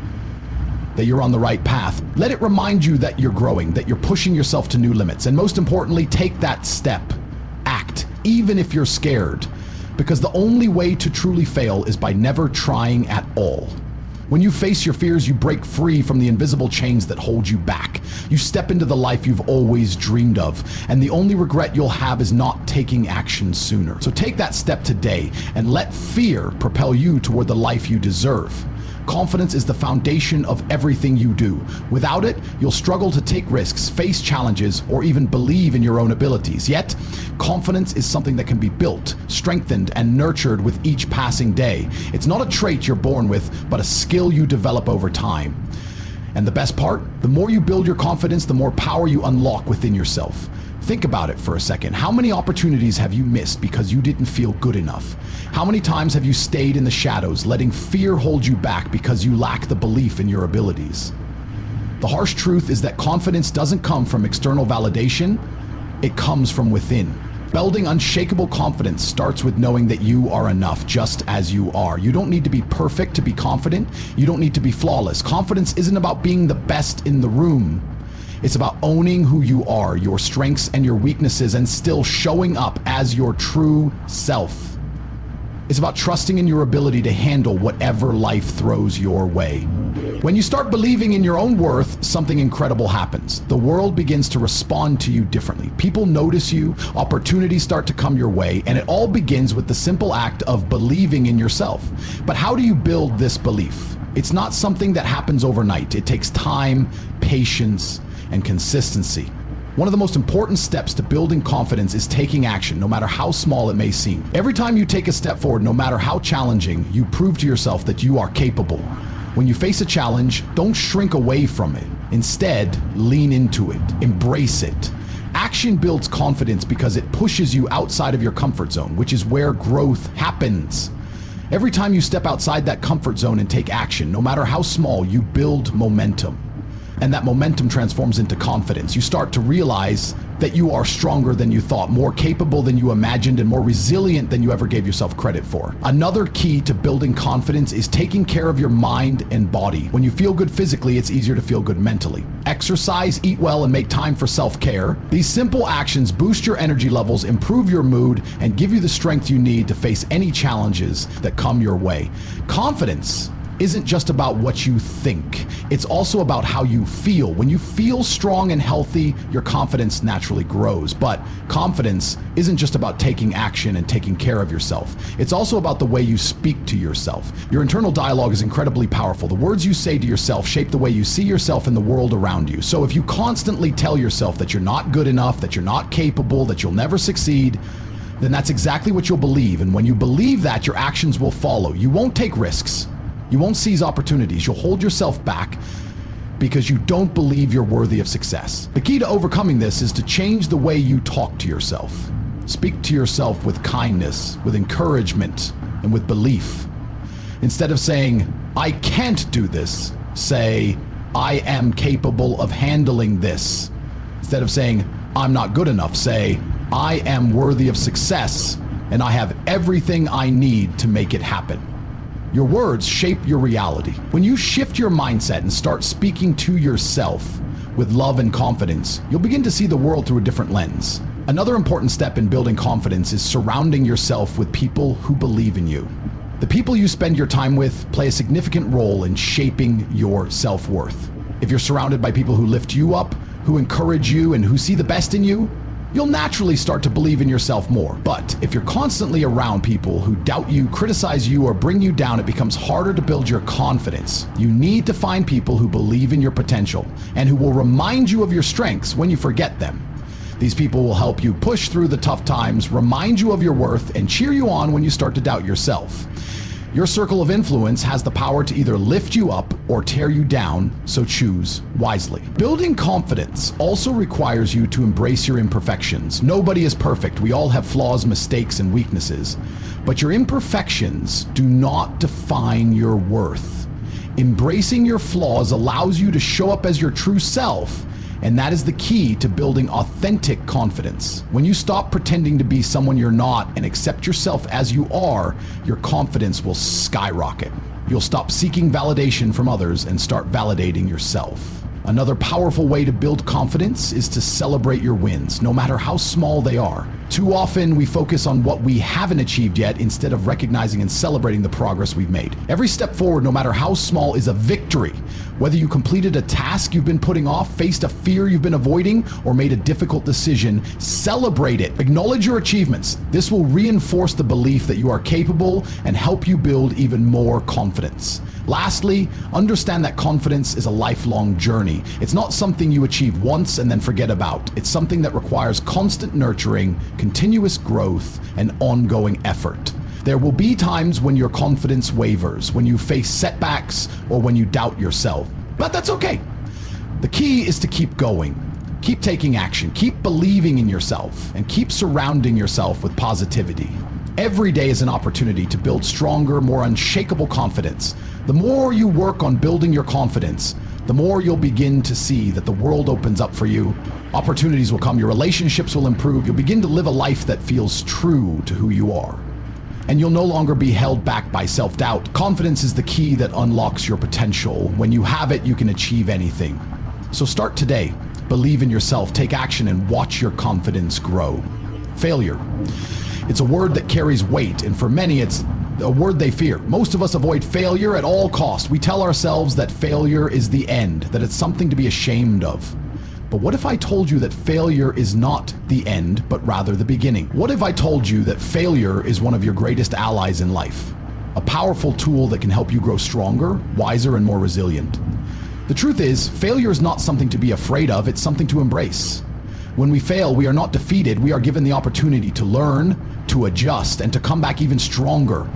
A: that you're on the right path. Let it remind you that you're growing, that you're pushing yourself to new limits. And most importantly, take that step. Act, even if you're scared. Because the only way to truly fail is by never trying at all. When you face your fears, you break free from the invisible chains that hold you back. You step into the life you've always dreamed of, and the only regret you'll have is not taking action sooner. So take that step today and let fear propel you toward the life you deserve. Confidence is the foundation of everything you do. Without it, you'll struggle to take risks, face challenges, or even believe in your own abilities. Yet, confidence is something that can be built, strengthened, and nurtured with each passing day. It's not a trait you're born with, but a skill you develop over time. And the best part, the more you build your confidence, the more power you unlock within yourself. Think about it for a second. How many opportunities have you missed because you didn't feel good enough? How many times have you stayed in the shadows, letting fear hold you back because you lack the belief in your abilities? The harsh truth is that confidence doesn't come from external validation, it comes from within. Building unshakable confidence starts with knowing that you are enough just as you are. You don't need to be perfect to be confident. You don't need to be flawless. Confidence isn't about being the best in the room. It's about owning who you are, your strengths and your weaknesses, and still showing up as your true self. It's about trusting in your ability to handle whatever life throws your way. When you start believing in your own worth, something incredible happens. The world begins to respond to you differently. People notice you, opportunities start to come your way, and it all begins with the simple act of believing in yourself. But how do you build this belief? It's not something that happens overnight. It takes time, patience, and consistency. One of the most important steps to building confidence is taking action, no matter how small it may seem. Every time you take a step forward, no matter how challenging, you prove to yourself that you are capable. When you face a challenge, don't shrink away from it. Instead, lean into it, embrace it. Action builds confidence because it pushes you outside of your comfort zone, which is where growth happens. Every time you step outside that comfort zone and take action, no matter how small, you build momentum. And that momentum transforms into confidence. You start to realize that you are stronger than you thought, more capable than you imagined, and more resilient than you ever gave yourself credit for. Another key to building confidence is taking care of your mind and body. When you feel good physically, it's easier to feel good mentally. Exercise, eat well, and make time for self-care. These simple actions boost your energy levels, improve your mood, and give you the strength you need to face any challenges that come your way. Confidence isn't just about what you think. It's also about how you feel. When you feel strong and healthy, your confidence naturally grows. But confidence isn't just about taking action and taking care of yourself. It's also about the way you speak to yourself. Your internal dialogue is incredibly powerful. The words you say to yourself shape the way you see yourself and the world around you. So if you constantly tell yourself that you're not good enough, that you're not capable, that you'll never succeed, then that's exactly what you'll believe. And when you believe that, your actions will follow. You won't take risks. You won't seize opportunities. You'll hold yourself back because you don't believe you're worthy of success. The key to overcoming this is to change the way you talk to yourself. Speak to yourself with kindness, with encouragement, and with belief. Instead of saying, "I can't do this," say, "I am capable of handling this." Instead of saying, "I'm not good enough," say, "I am worthy of success, and I have everything I need to make it happen." Your words shape your reality. When you shift your mindset and start speaking to yourself with love and confidence, you'll begin to see the world through a different lens. Another important step in building confidence is surrounding yourself with people who believe in you. The people you spend your time with play a significant role in shaping your self-worth. If you're surrounded by people who lift you up, who encourage you, and who see the best in you, you'll naturally start to believe in yourself more. But if you're constantly around people who doubt you, criticize you, or bring you down, it becomes harder to build your confidence. You need to find people who believe in your potential and who will remind you of your strengths when you forget them. These people will help you push through the tough times, remind you of your worth, and cheer you on when you start to doubt yourself. Your circle of influence has the power to either lift you up or tear you down, so choose wisely. Building confidence also requires you to embrace your imperfections. Nobody is perfect. We all have flaws, mistakes, and weaknesses. But your imperfections do not define your worth. Embracing your flaws allows you to show up as your true self, and that is the key to building authentic confidence. When you stop pretending to be someone you're not and accept yourself as you are, your confidence will skyrocket. You'll stop seeking validation from others and start validating yourself. Another powerful way to build confidence is to celebrate your wins, no matter how small they are. Too often, we focus on what we haven't achieved yet instead of recognizing and celebrating the progress we've made. Every step forward, no matter how small, is a victory. Whether you completed a task you've been putting off, faced a fear you've been avoiding, or made a difficult decision, celebrate it. Acknowledge your achievements. This will reinforce the belief that you are capable and help you build even more confidence. Lastly, understand that confidence is a lifelong journey. It's not something you achieve once and then forget about. It's something that requires constant nurturing, continuous growth, and ongoing effort. There will be times when your confidence wavers, when you face setbacks, or when you doubt yourself. But that's okay. The key is to keep going. Keep taking action, keep believing in yourself, and keep surrounding yourself with positivity. Every day is an opportunity to build stronger, more unshakable confidence. The more you work on building your confidence, the more you'll begin to see that the world opens up for you. Opportunities will come, your relationships will improve, you'll begin to live a life that feels true to who you are. And you'll no longer be held back by self-doubt. Confidence is the key that unlocks your potential. When you have it, you can achieve anything. So start today. Believe in yourself, take action, and watch your confidence grow. Failure. It's a word that carries weight, and for many, it's a word they fear. Most of us avoid failure at all costs. We tell ourselves that failure is the end, that it's something to be ashamed of. But what if I told you that failure is not the end, but rather the beginning? What if I told you that failure is one of your greatest allies in life? A powerful tool that can help you grow stronger, wiser, and more resilient. The truth is, failure is not something to be afraid of, it's something to embrace. When we fail, we are not defeated, we are given the opportunity to learn, to adjust, and to come back even stronger.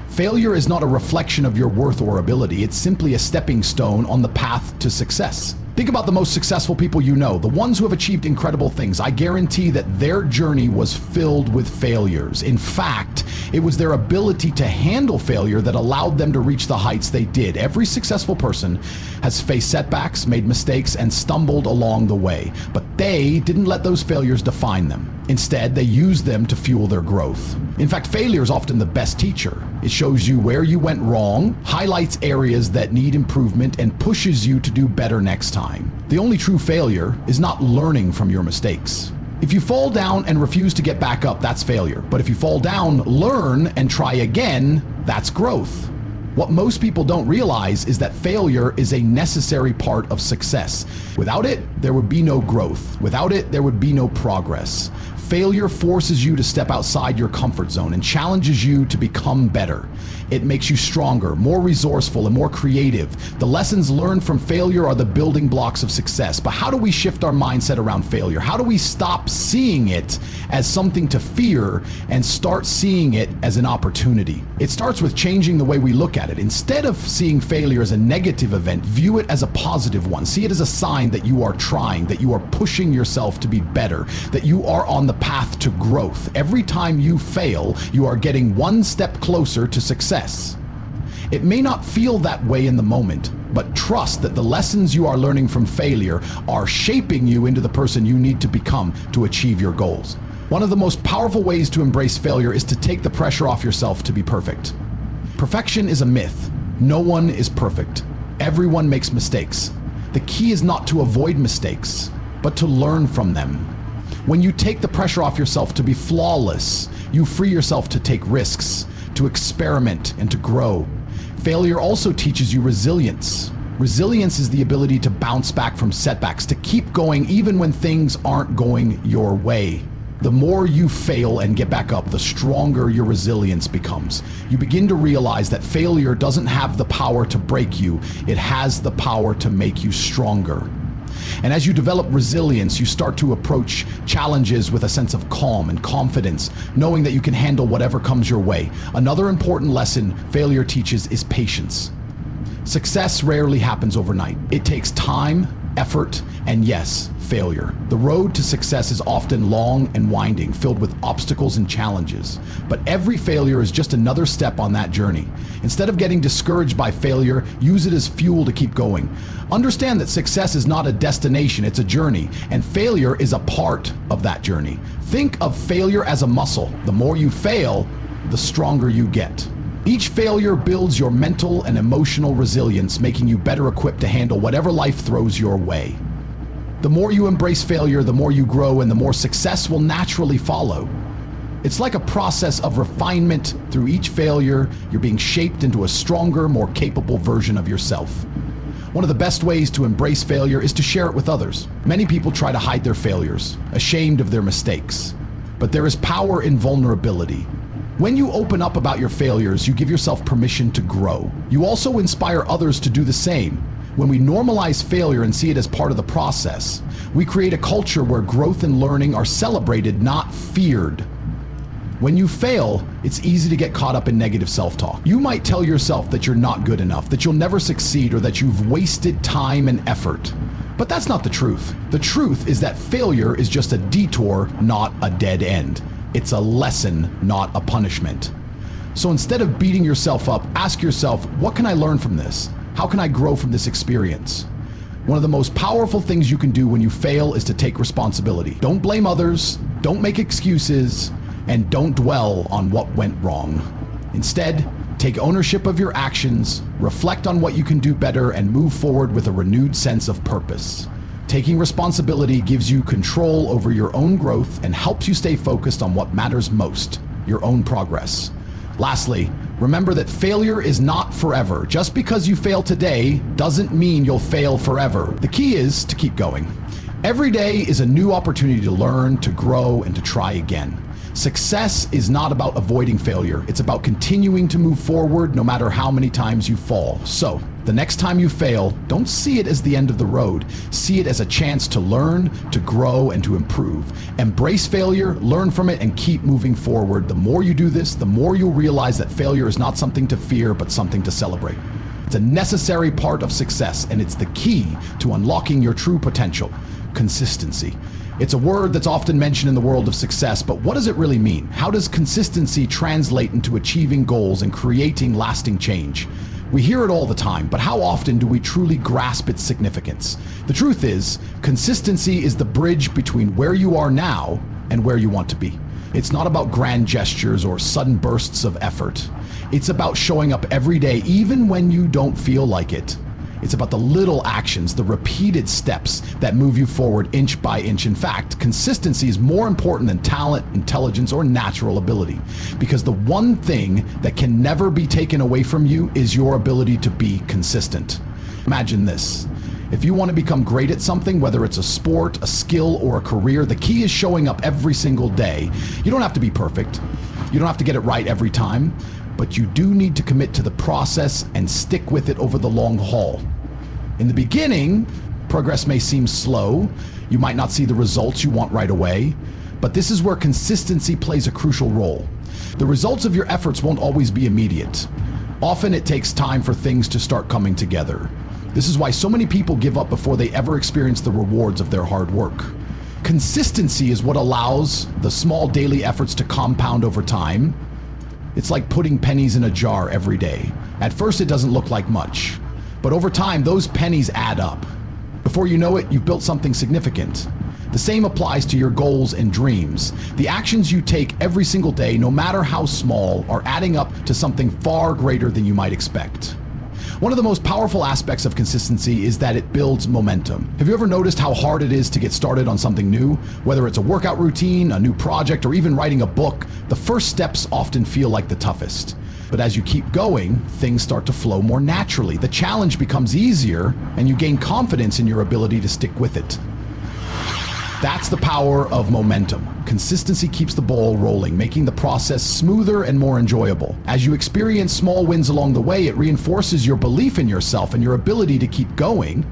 A: Failure is not a reflection of your worth or ability, it's simply a stepping stone on the path to success. Think about the most successful people you know, the ones who have achieved incredible things. I guarantee that their journey was filled with failures. In fact, it was their ability to handle failure that allowed them to reach the heights they did. Every successful person has faced setbacks, made mistakes, and stumbled along the way. But they didn't let those failures define them. Instead, they used them to fuel their growth. In fact, failure is often the best teacher. It shows you where you went wrong, highlights areas that need improvement, and pushes you to do better next time. The only true failure is not learning from your mistakes. If you fall down and refuse to get back up, that's failure. But if you fall down, learn, and try again, that's growth. What most people don't realize is that failure is a necessary part of success. Without it, there would be no growth. Without it, there would be no progress. Failure forces you to step outside your comfort zone and challenges you to become better. It makes you stronger, more resourceful, and more creative. The lessons learned from failure are the building blocks of success. But how do we shift our mindset around failure? How do we stop seeing it as something to fear and start seeing it as an opportunity? It starts with changing the way we look at it. Instead of seeing failure as a negative event, view it as a positive one. See it as a sign that you are trying, that you are pushing yourself to be better, that you are on the path to growth. Every time you fail, you are getting one step closer to success. It may not feel that way in the moment, but trust that the lessons you are learning from failure are shaping you into the person you need to become to achieve your goals. One of the most powerful ways to embrace failure is to take the pressure off yourself to be perfect. Perfection is a myth. No one is perfect. Everyone makes mistakes. The key is not to avoid mistakes, but to learn from them. When you take the pressure off yourself to be flawless, you free yourself to take risks, to experiment, and to grow. Failure also teaches you resilience. Resilience is the ability to bounce back from setbacks, to keep going even when things aren't going your way. The more you fail and get back up, the stronger your resilience becomes. You begin to realize that failure doesn't have the power to break you, it has the power to make you stronger. And as you develop resilience, you start to approach challenges with a sense of calm and confidence, knowing that you can handle whatever comes your way. Another important lesson failure teaches is patience. Success rarely happens overnight. It takes time, effort, and yes, failure. The road to success is often long and winding, filled with obstacles and challenges. But every failure is just another step on that journey. Instead of getting discouraged by failure, use it as fuel to keep going. Understand that success is not a destination, it's a journey, and failure is a part of that journey. Think of failure as a muscle. The more you fail, the stronger you get. Each failure builds your mental and emotional resilience, making you better equipped to handle whatever life throws your way. The more you embrace failure, the more you grow, and the more success will naturally follow. It's like a process of refinement. Through each failure, you're being shaped into a stronger, more capable version of yourself. One of the best ways to embrace failure is to share it with others. Many people try to hide their failures, ashamed of their mistakes. But there is power in vulnerability. When you open up about your failures, you give yourself permission to grow. You also inspire others to do the same. When we normalize failure and see it as part of the process, we create a culture where growth and learning are celebrated, not feared. When you fail, it's easy to get caught up in negative self-talk. You might tell yourself that you're not good enough, that you'll never succeed, or that you've wasted time and effort. But that's not the truth. The truth is that failure is just a detour, not a dead end. It's a lesson, not a punishment. So instead of beating yourself up, ask yourself, what can I learn from this? How can I grow from this experience? One of the most powerful things you can do when you fail is to take responsibility. Don't blame others, don't make excuses, and don't dwell on what went wrong. Instead, take ownership of your actions, reflect on what you can do better, and move forward with a renewed sense of purpose. Taking responsibility gives you control over your own growth and helps you stay focused on what matters most, your own progress. Lastly, remember that failure is not forever. Just because you fail today doesn't mean you'll fail forever. The key is to keep going. Every day is a new opportunity to learn, to grow, and to try again. Success is not about avoiding failure. It's about continuing to move forward no matter how many times you fall. So, the next time you fail, don't see it as the end of the road. See it as a chance to learn, to grow, and to improve. Embrace failure, learn from it, and keep moving forward. The more you do this, the more you'll realize that failure is not something to fear, but something to celebrate. It's a necessary part of success, and it's the key to unlocking your true potential. Consistency. It's a word that's often mentioned in the world of success, but what does it really mean? How does consistency translate into achieving goals and creating lasting change? We hear it all the time, but how often do we truly grasp its significance? The truth is, consistency is the bridge between where you are now and where you want to be. It's not about grand gestures or sudden bursts of effort. It's about showing up every day, even when you don't feel like it. It's about the little actions, the repeated steps that move you forward inch by inch. In fact, consistency is more important than talent, intelligence, or natural ability, because the one thing that can never be taken away from you is your ability to be consistent. Imagine this. If you want to become great at something, whether it's a sport, a skill, or a career, the key is showing up every single day. You don't have to be perfect. You don't have to get it right every time, but you do need to commit to the process and stick with it over the long haul. In the beginning, progress may seem slow. You might not see the results you want right away, but this is where consistency plays a crucial role. The results of your efforts won't always be immediate. Often it takes time for things to start coming together. This is why so many people give up before they ever experience the rewards of their hard work. Consistency is what allows the small daily efforts to compound over time. It's like putting pennies in a jar every day. At first it doesn't look like much, but over time those pennies add up. Before you know it, you've built something significant. The same applies to your goals and dreams. The actions you take every single day, no matter how small, are adding up to something far greater than you might expect. One of the most powerful aspects of consistency is that it builds momentum. Have you ever noticed how hard it is to get started on something new? Whether it's a workout routine, a new project, or even writing a book, the first steps often feel like the toughest. But as you keep going, things start to flow more naturally. The challenge becomes easier, and you gain confidence in your ability to stick with it. That's the power of momentum. Consistency keeps the ball rolling, making the process smoother and more enjoyable. As you experience small wins along the way, it reinforces your belief in yourself and your ability to keep going.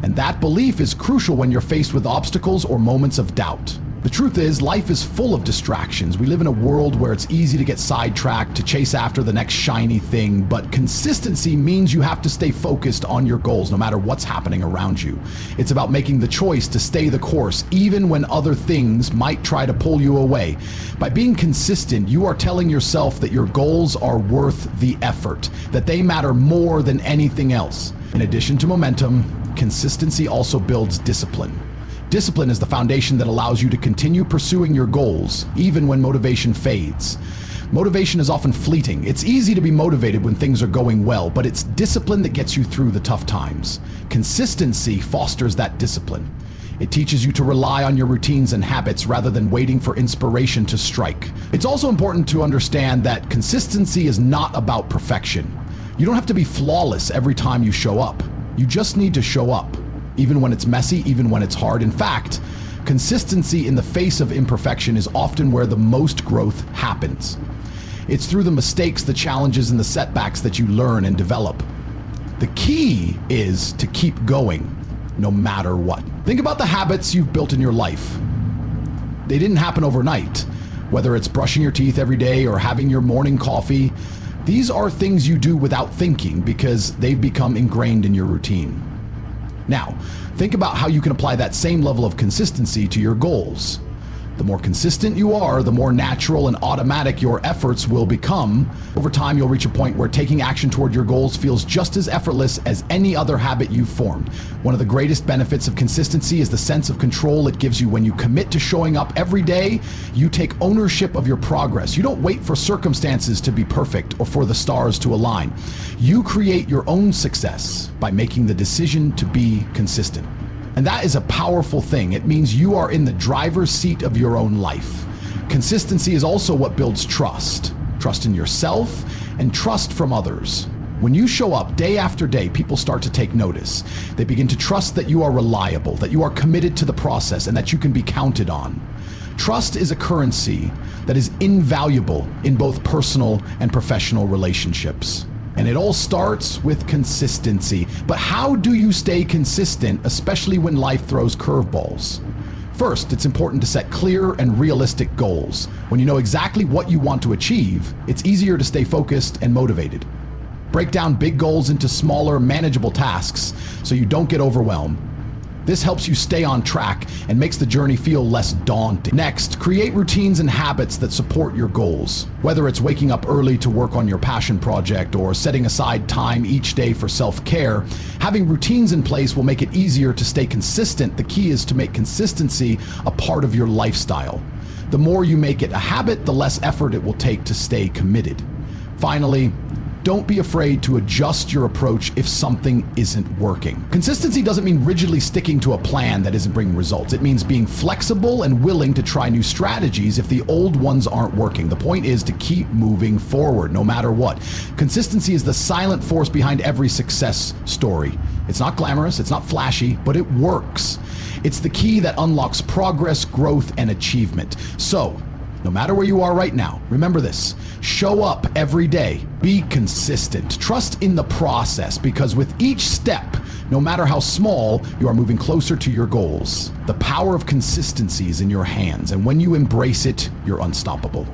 A: And that belief is crucial when you're faced with obstacles or moments of doubt. The truth is, life is full of distractions. We live in a world where it's easy to get sidetracked, to chase after the next shiny thing, but consistency means you have to stay focused on your goals no matter what's happening around you. It's about making the choice to stay the course, even when other things might try to pull you away. By being consistent, you are telling yourself that your goals are worth the effort, that they matter more than anything else. In addition to momentum, consistency also builds discipline. Discipline is the foundation that allows you to continue pursuing your goals, even when motivation fades. Motivation is often fleeting. It's easy to be motivated when things are going well, but it's discipline that gets you through the tough times. Consistency fosters that discipline. It teaches you to rely on your routines and habits rather than waiting for inspiration to strike. It's also important to understand that consistency is not about perfection. You don't have to be flawless every time you show up. You just need to show up. Even when it's messy, even when it's hard. In fact, consistency in the face of imperfection is often where the most growth happens. It's through the mistakes, the challenges, and the setbacks that you learn and develop. The key is to keep going, no matter what. Think about the habits you've built in your life. They didn't happen overnight. Whether it's brushing your teeth every day or having your morning coffee, these are things you do without thinking because they've become ingrained in your routine. Now, think about how you can apply that same level of consistency to your goals. The more consistent you are, the more natural and automatic your efforts will become. Over time, you'll reach a point where taking action toward your goals feels just as effortless as any other habit you've formed. One of the greatest benefits of consistency is the sense of control it gives you. When you commit to showing up every day, you take ownership of your progress. You don't wait for circumstances to be perfect or for the stars to align. You create your own success by making the decision to be consistent. And that is a powerful thing. It means you are in the driver's seat of your own life. Consistency is also what builds trust. Trust in yourself and trust from others. When you show up day after day, people start to take notice. They begin to trust that you are reliable, that you are committed to the process, and that you can be counted on. Trust is a currency that is invaluable in both personal and professional relationships. And it all starts with consistency. But how do you stay consistent, especially when life throws curveballs? First, it's important to set clear and realistic goals. When you know exactly what you want to achieve, it's easier to stay focused and motivated. Break down big goals into smaller, manageable tasks so you don't get overwhelmed. This helps you stay on track and makes the journey feel less daunting. Next, create routines and habits that support your goals. Whether it's waking up early to work on your passion project or setting aside time each day for self-care, having routines in place will make it easier to stay consistent. The key is to make consistency a part of your lifestyle. The more you make it a habit, the less effort it will take to stay committed. Finally, don't be afraid to adjust your approach if something isn't working. Consistency doesn't mean rigidly sticking to a plan that isn't bringing results. It means being flexible and willing to try new strategies if the old ones aren't working. The point is to keep moving forward, no matter what. Consistency is the silent force behind every success story. It's not glamorous, it's not flashy, but it works. It's the key that unlocks progress, growth, and achievement. So, no matter where you are right now, remember this. Show up every day. Be consistent. Trust in the process, because with each step, no matter how small, you are moving closer to your goals. The power of consistency is in your hands, and when you embrace it, you're unstoppable.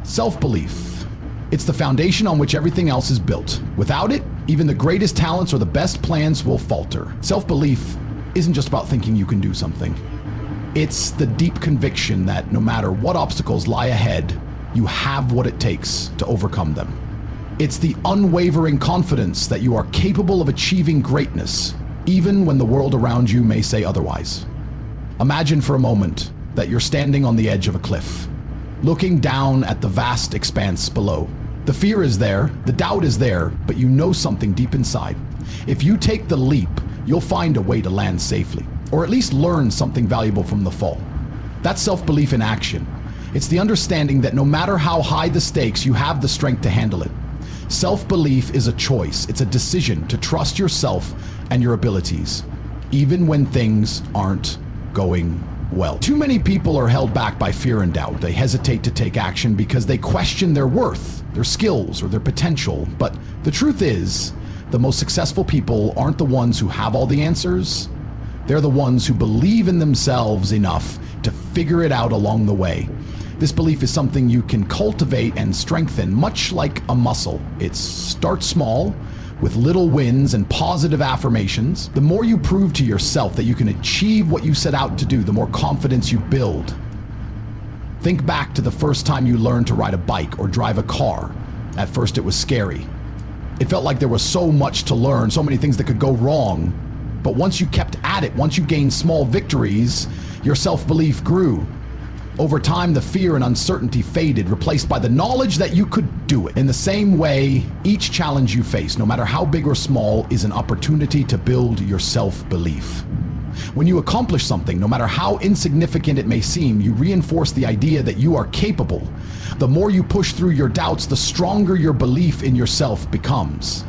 A: Self-belief. It's the foundation on which everything else is built. Without it, even the greatest talents or the best plans will falter. Self-belief isn't just about thinking you can do something. It's the deep conviction that no matter what obstacles lie ahead, you have what it takes to overcome them. It's the unwavering confidence that you are capable of achieving greatness, even when the world around you may say otherwise. Imagine for a moment that you're standing on the edge of a cliff, looking down at the vast expanse below. The fear is there, the doubt is there, but you know something deep inside. If you take the leap, you'll find a way to land safely, or at least learn something valuable from the fall. That's self-belief in action. It's the understanding that no matter how high the stakes, you have the strength to handle it. Self-belief is a choice. It's a decision to trust yourself and your abilities, even when things aren't going well. Too many people are held back by fear and doubt. They hesitate to take action because they question their worth, their skills, or their potential. But the truth is, the most successful people aren't the ones who have all the answers. They're the ones who believe in themselves enough to figure it out along the way. This belief is something you can cultivate and strengthen, much like a muscle. It starts small, with little wins and positive affirmations. The more you prove to yourself that you can achieve what you set out to do, the more confidence you build. Think back to the first time you learned to ride a bike or drive a car. At first it was scary. It felt like there was so much to learn, so many things that could go wrong. But once you kept at it, once you gained small victories, your self-belief grew. Over time, the fear and uncertainty faded, replaced by the knowledge that you could do it. In the same way, each challenge you face, no matter how big or small, is an opportunity to build your self-belief. When you accomplish something, no matter how insignificant it may seem, you reinforce the idea that you are capable. The more you push through your doubts, the stronger your belief in yourself becomes.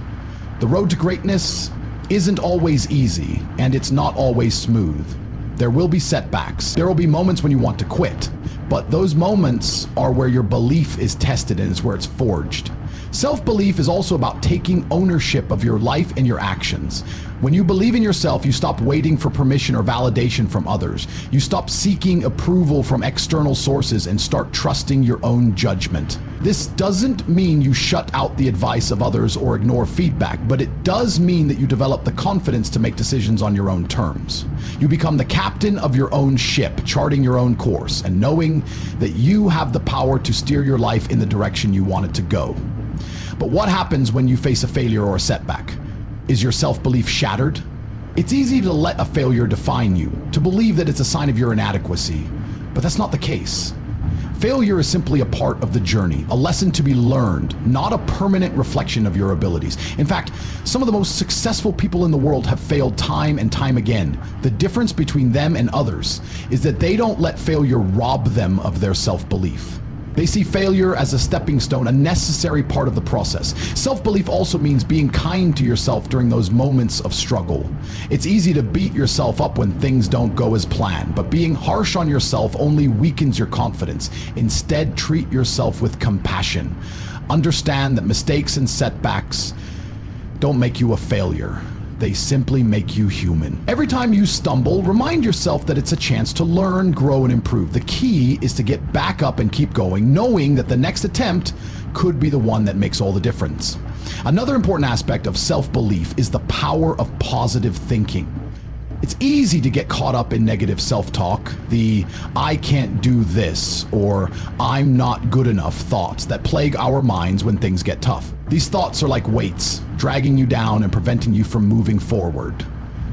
A: The road to greatness isn't always easy, and it's not always smooth. There will be setbacks. There will be moments when you want to quit, but those moments are where your belief is tested and is where it's forged. Self-belief is also about taking ownership of your life and your actions. When you believe in yourself, you stop waiting for permission or validation from others. You stop seeking approval from external sources and start trusting your own judgment. This doesn't mean you shut out the advice of others or ignore feedback, but it does mean that you develop the confidence to make decisions on your own terms. You become the captain of your own ship, charting your own course, and knowing that you have the power to steer your life in the direction you want it to go. But what happens when you face a failure or a setback? Is your self-belief shattered? It's easy to let a failure define you, to believe that it's a sign of your inadequacy, but that's not the case. Failure is simply a part of the journey, a lesson to be learned, not a permanent reflection of your abilities. In fact, some of the most successful people in the world have failed time and time again. The difference between them and others is that they don't let failure rob them of their self-belief. They see failure as a stepping stone, a necessary part of the process. Self-belief also means being kind to yourself during those moments of struggle. It's easy to beat yourself up when things don't go as planned, but being harsh on yourself only weakens your confidence. Instead, treat yourself with compassion. Understand that mistakes and setbacks don't make you a failure. They simply make you human. Every time you stumble, remind yourself that it's a chance to learn, grow, and improve. The key is to get back up and keep going, knowing that the next attempt could be the one that makes all the difference. Another important aspect of self-belief is the power of positive thinking. It's easy to get caught up in negative self-talk, the "I can't do this" or "I'm not good enough" thoughts that plague our minds when things get tough. These thoughts are like weights, dragging you down and preventing you from moving forward.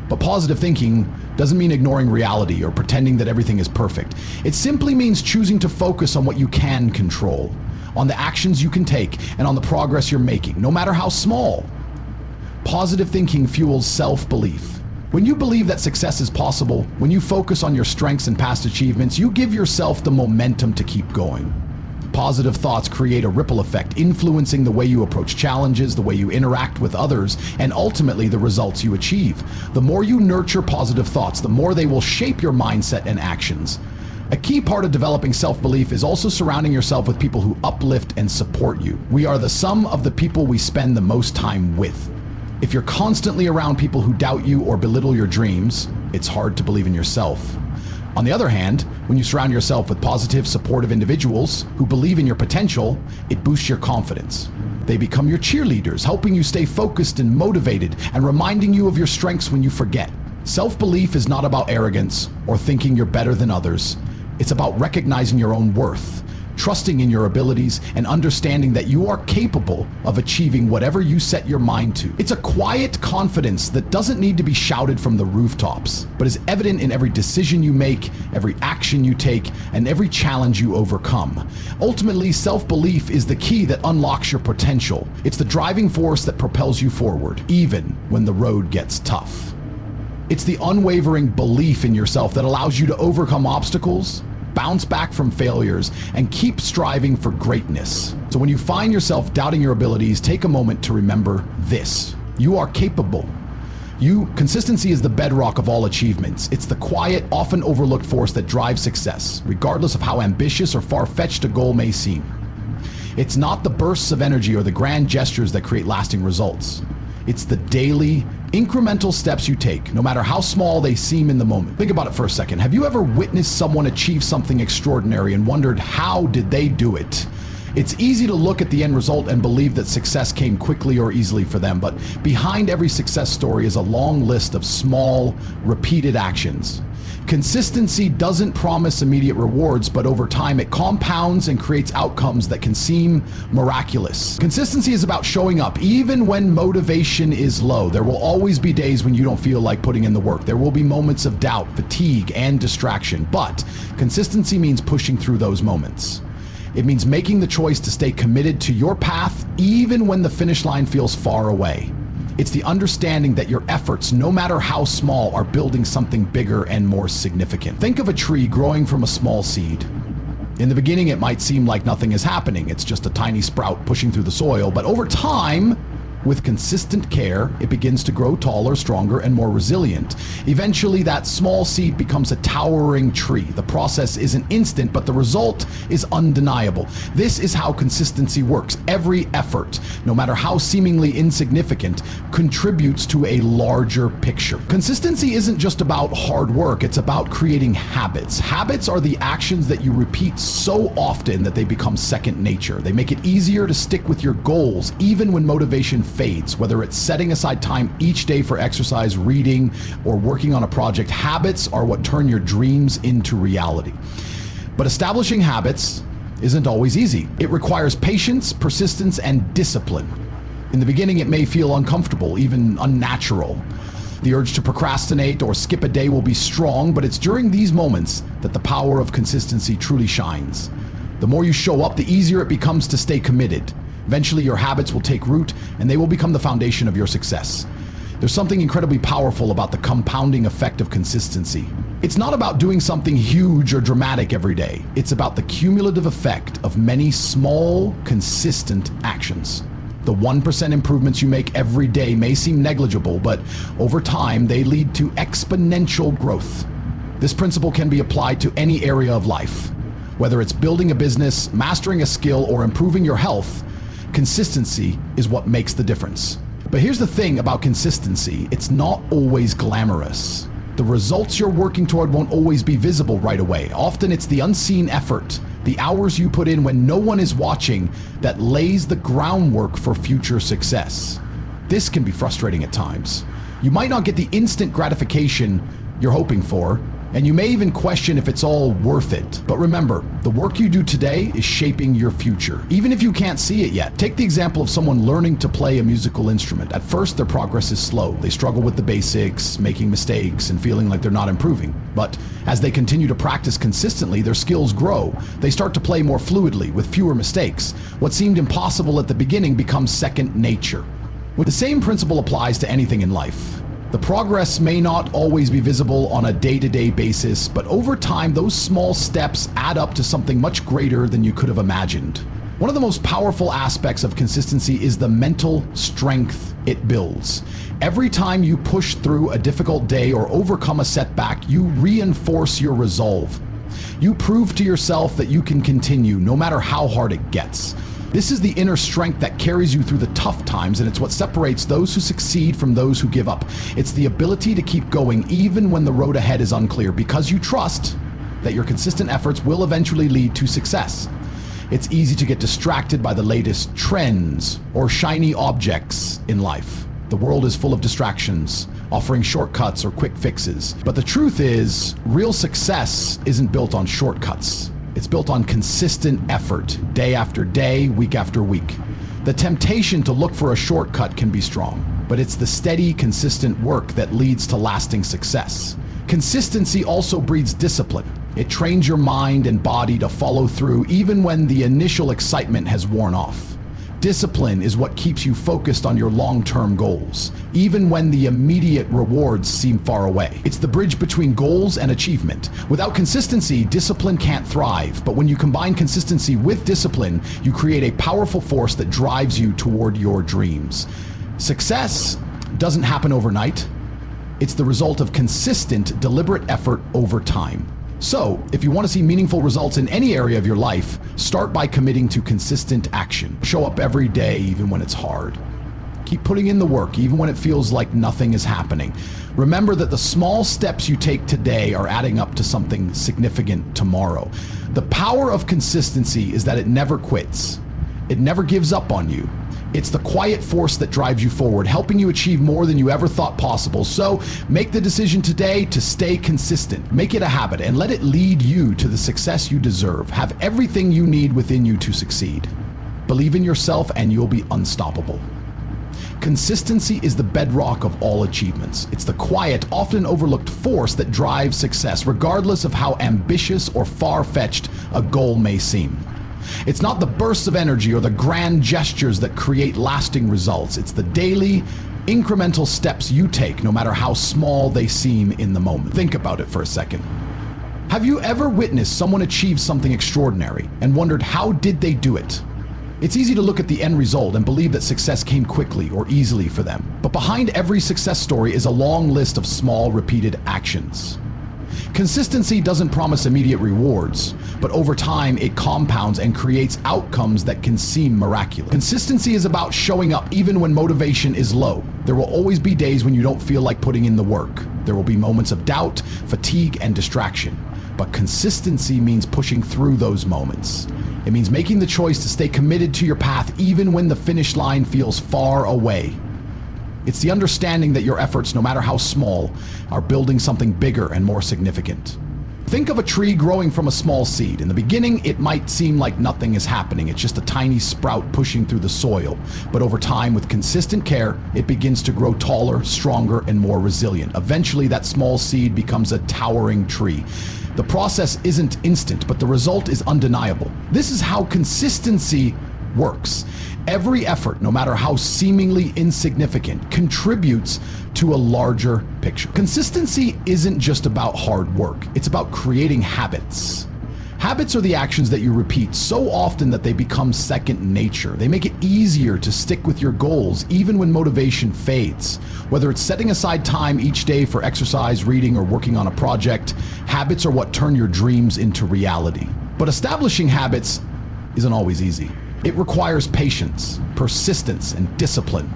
A: But positive thinking doesn't mean ignoring reality or pretending that everything is perfect. It simply means choosing to focus on what you can control. on the actions you can take, and on the progress you're making, no matter how small. Positive thinking fuels self-belief. When you believe that success is possible, when you focus on your strengths and past achievements, you give yourself the momentum to keep going. Positive thoughts create a ripple effect, influencing the way you approach challenges, the way you interact with others, and ultimately the results you achieve. The more you nurture positive thoughts, the more they will shape your mindset and actions. A key part of developing self-belief is also surrounding yourself with people who uplift and support you. We are the sum of the people we spend the most time with. If you're constantly around people who doubt you or belittle your dreams, it's hard to believe in yourself. On the other hand, when you surround yourself with positive, supportive individuals who believe in your potential, it boosts your confidence. They become your cheerleaders, helping you stay focused and motivated and reminding you of your strengths when you forget. Self-belief is not about arrogance or thinking you're better than others. It's about recognizing your own worth, trusting in your abilities, and understanding that you are capable of achieving whatever you set your mind to. It's a quiet confidence that doesn't need to be shouted from the rooftops, but is evident in every decision you make, every action you take, and every challenge you overcome. Ultimately, self-belief is the key that unlocks your potential. It's the driving force that propels you forward, even when the road gets tough. It's the unwavering belief in yourself that allows you to overcome obstacles, bounce back from failures, and keep striving for greatness. So when you find yourself doubting your abilities, take a moment to remember this. You are capable. Consistency is the bedrock of all achievements. It's the quiet, often overlooked force that drives success, regardless of how ambitious or far-fetched a goal may seem. It's not the bursts of energy or the grand gestures that create lasting results. It's the daily, incremental steps you take, no matter how small they seem in the moment. Think about it for a second. Have you ever witnessed someone achieve something extraordinary and wondered how did they do it? It's easy to look at the end result and believe that success came quickly or easily for them, but behind every success story is a long list of small, repeated actions. Consistency doesn't promise immediate rewards, but over time it compounds and creates outcomes that can seem miraculous. Consistency is about showing up even when motivation is low. There will always be days when you don't feel like putting in the work. There will be moments of doubt, fatigue, and distraction, but consistency means pushing through those moments. It means making the choice to stay committed to your path even when the finish line feels far away. It's the understanding that your efforts, no matter how small, are building something bigger and more significant. Think of a tree growing from a small seed. In the beginning, it might seem like nothing is happening. It's just a tiny sprout pushing through the soil, but over time, with consistent care, it begins to grow taller, stronger, and more resilient. Eventually, that small seed becomes a towering tree. The process isn't instant, but the result is undeniable. This is how consistency works. Every effort, no matter how seemingly insignificant, contributes to a larger picture. Consistency isn't just about hard work, it's about creating habits. Habits are the actions that you repeat so often that they become second nature. They make it easier to stick with your goals, even when motivation fades. Whether it's setting aside time each day for exercise, reading, or working on a project, habits are what turn your dreams into reality. But establishing habits isn't always easy. It requires patience, persistence, and discipline. In the beginning, it may feel uncomfortable, even unnatural. The urge to procrastinate or skip a day will be strong, but it's during these moments that the power of consistency truly shines. The more you show up, the easier it becomes to stay committed. Eventually, your habits will take root and they will become the foundation of your success. There's something incredibly powerful about the compounding effect of consistency. It's not about doing something huge or dramatic every day. It's about the cumulative effect of many small, consistent actions. The 1% improvements you make every day may seem negligible, but over time, they lead to exponential growth. This principle can be applied to any area of life. Whether it's building a business, mastering a skill, or improving your health, consistency is what makes the difference. But here's the thing about consistency. It's not always glamorous. The results you're working toward won't always be visible right away. Often it's the unseen effort, the hours you put in when no one is watching, that lays the groundwork for future success. This can be frustrating at times. You might not get the instant gratification you're hoping for, And you may even question if it's all worth it. But remember, the work you do today is shaping your future, even if you can't see it yet. Take the example of someone learning to play a musical instrument. At first, their progress is slow. They struggle with the basics, making mistakes, and feeling like they're not improving. But as they continue to practice consistently, their skills grow. They start to play more fluidly, with fewer mistakes. What seemed impossible at the beginning becomes second nature. The same principle applies to anything in life. The progress may not always be visible on a day-to-day basis, but over time, those small steps add up to something much greater than you could have imagined. One of the most powerful aspects of consistency is the mental strength it builds. Every time you push through a difficult day or overcome a setback, you reinforce your resolve. You prove to yourself that you can continue no matter how hard it gets. This is the inner strength that carries you through the tough times, and it's what separates those who succeed from those who give up. It's the ability to keep going even when the road ahead is unclear, because you trust that your consistent efforts will eventually lead to success. It's easy to get distracted by the latest trends or shiny objects in life. The world is full of distractions, offering shortcuts or quick fixes. But the truth is, real success isn't built on shortcuts. It's built on consistent effort, day after day, week after week. The temptation to look for a shortcut can be strong, but it's the steady, consistent work that leads to lasting success. Consistency also breeds discipline. It trains your mind and body to follow through even when the initial excitement has worn off. Discipline is what keeps you focused on your long-term goals, even when the immediate rewards seem far away. It's the bridge between goals and achievement. Without consistency, discipline can't thrive. But when you combine consistency with discipline, you create a powerful force that drives you toward your dreams. Success doesn't happen overnight. It's the result of consistent, deliberate effort over time. So, if you want to see meaningful results in any area of your life, start by committing to consistent action. Show up every day, even when it's hard. Keep putting in the work, even when it feels like nothing is happening. Remember that the small steps you take today are adding up to something significant tomorrow. The power of consistency is that it never quits. It never gives up on you. It's the quiet force that drives you forward, helping you achieve more than you ever thought possible. So make the decision today to stay consistent. Make it a habit and let it lead you to the success you deserve. Have everything you need within you to succeed. Believe in yourself and you'll be unstoppable. Consistency is the bedrock of all achievements. It's the quiet, often overlooked force that drives success, regardless of how ambitious or far-fetched a goal may seem. It's not the bursts of energy or the grand gestures that create lasting results. It's the daily, incremental steps you take, no matter how small they seem in the moment. Think about it for a second. Have you ever witnessed someone achieve something extraordinary and wondered how did they do it? It's easy to look at the end result and believe that success came quickly or easily for them. But behind every success story is a long list of small, repeated actions. Consistency doesn't promise immediate rewards, but over time it compounds and creates outcomes that can seem miraculous. Consistency is about showing up even when motivation is low. There will always be days when you don't feel like putting in the work. There will be moments of doubt, fatigue, and distraction. But consistency means pushing through those moments. It means making the choice to stay committed to your path even when the finish line feels far away. It's the understanding that your efforts, no matter how small, are building something bigger and more significant. Think of a tree growing from a small seed. In the beginning, it might seem like nothing is happening. It's just a tiny sprout pushing through the soil. But over time, with consistent care, it begins to grow taller, stronger, and more resilient. Eventually, that small seed becomes a towering tree. The process isn't instant, but the result is undeniable. This is how consistency works. Every effort, no matter how seemingly insignificant, contributes to a larger picture. Consistency isn't just about hard work. It's about creating habits. Habits are the actions that you repeat so often that they become second nature. They make it easier to stick with your goals even when motivation fades. Whether it's setting aside time each day for exercise, reading, or working on a project, habits are what turn your dreams into reality. But establishing habits isn't always easy. It requires patience, persistence, and discipline.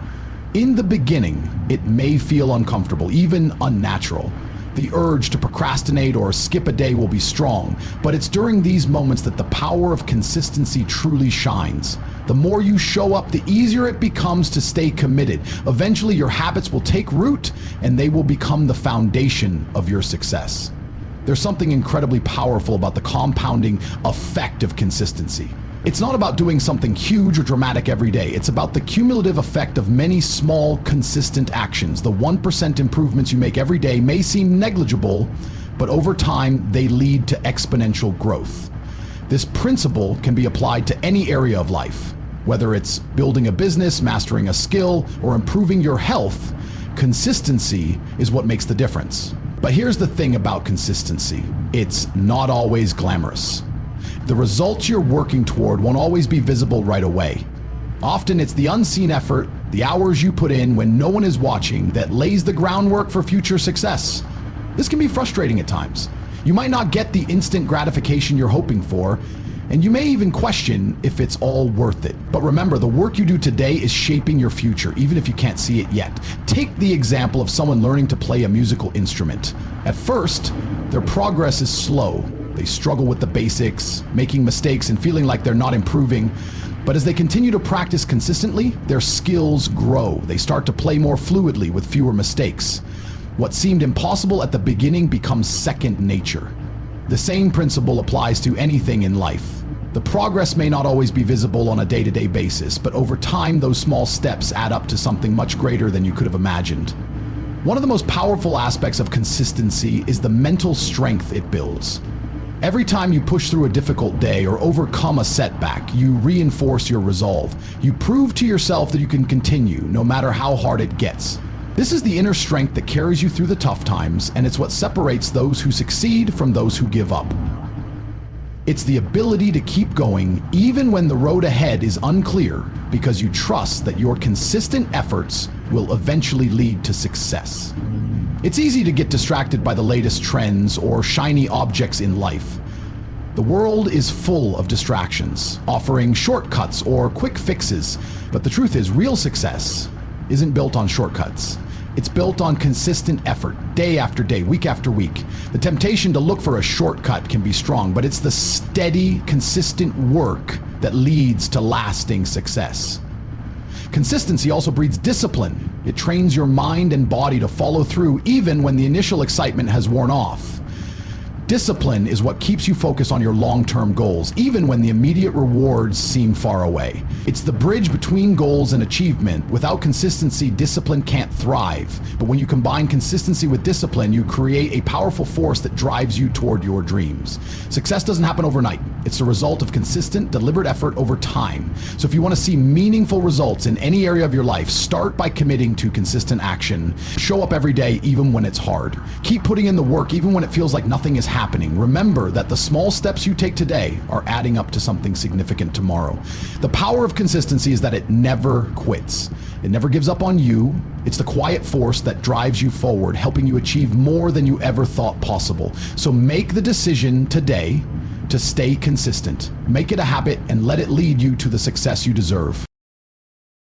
A: In the beginning, it may feel uncomfortable, even unnatural. The urge to procrastinate or skip a day will be strong, but it's during these moments that the power of consistency truly shines. The more you show up, the easier it becomes to stay committed. Eventually, your habits will take root, and they will become the foundation of your success. There's something incredibly powerful about the compounding effect of consistency. It's not about doing something huge or dramatic every day. It's about the cumulative effect of many small, consistent actions. The 1% improvements you make every day may seem negligible, but over time, they lead to exponential growth. This principle can be applied to any area of life. Whether it's building a business, mastering a skill, or improving your health, consistency is what makes the difference. But here's the thing about consistency. It's not always glamorous. The results you're working toward won't always be visible right away. Often it's the unseen effort, the hours you put in when no one is watching, that lays the groundwork for future success. This can be frustrating at times. You might not get the instant gratification you're hoping for, and you may even question if it's all worth it. But remember, the work you do today is shaping your future, even if you can't see it yet. Take the example of someone learning to play a musical instrument. At first, their progress is slow. They struggle with the basics, making mistakes and feeling like they're not improving. But as they continue to practice consistently, their skills grow. They start to play more fluidly with fewer mistakes. What seemed impossible at the beginning becomes second nature. The same principle applies to anything in life. The progress may not always be visible on a day-to-day basis, but over time, those small steps add up to something much greater than you could have imagined. One of the most powerful aspects of consistency is the mental strength it builds. Every time you push through a difficult day or overcome a setback, you reinforce your resolve. You prove to yourself that you can continue, no matter how hard it gets. This is the inner strength that carries you through the tough times, and it's what separates those who succeed from those who give up. It's the ability to keep going even when the road ahead is unclear, because you trust that your consistent efforts will eventually lead to success. It's easy to get distracted by the latest trends or shiny objects in life. The world is full of distractions, offering shortcuts or quick fixes, but the truth is, real success isn't built on shortcuts. It's built on consistent effort, day after day, week after week. The temptation to look for a shortcut can be strong, but it's the steady, consistent work that leads to lasting success. Consistency also breeds discipline. It trains your mind and body to follow through even when the initial excitement has worn off. Discipline is what keeps you focused on your long-term goals, even when the immediate rewards seem far away. It's the bridge between goals and achievement. Without consistency, discipline can't thrive. But when you combine consistency with discipline, you create a powerful force that drives you toward your dreams. Success doesn't happen overnight. It's the result of consistent, deliberate effort over time. So if you want to see meaningful results in any area of your life, start by committing to consistent action. Show up every day, even when it's hard. Keep putting in the work, even when it feels like nothing is happening. Remember that the small steps you take today are adding up to something significant tomorrow. The power of consistency is that it never quits. It never gives up on you. It's the quiet force that drives you forward, helping you achieve more than you ever thought possible. So make the decision today to stay consistent. Make it a habit and let it lead you to the success you deserve.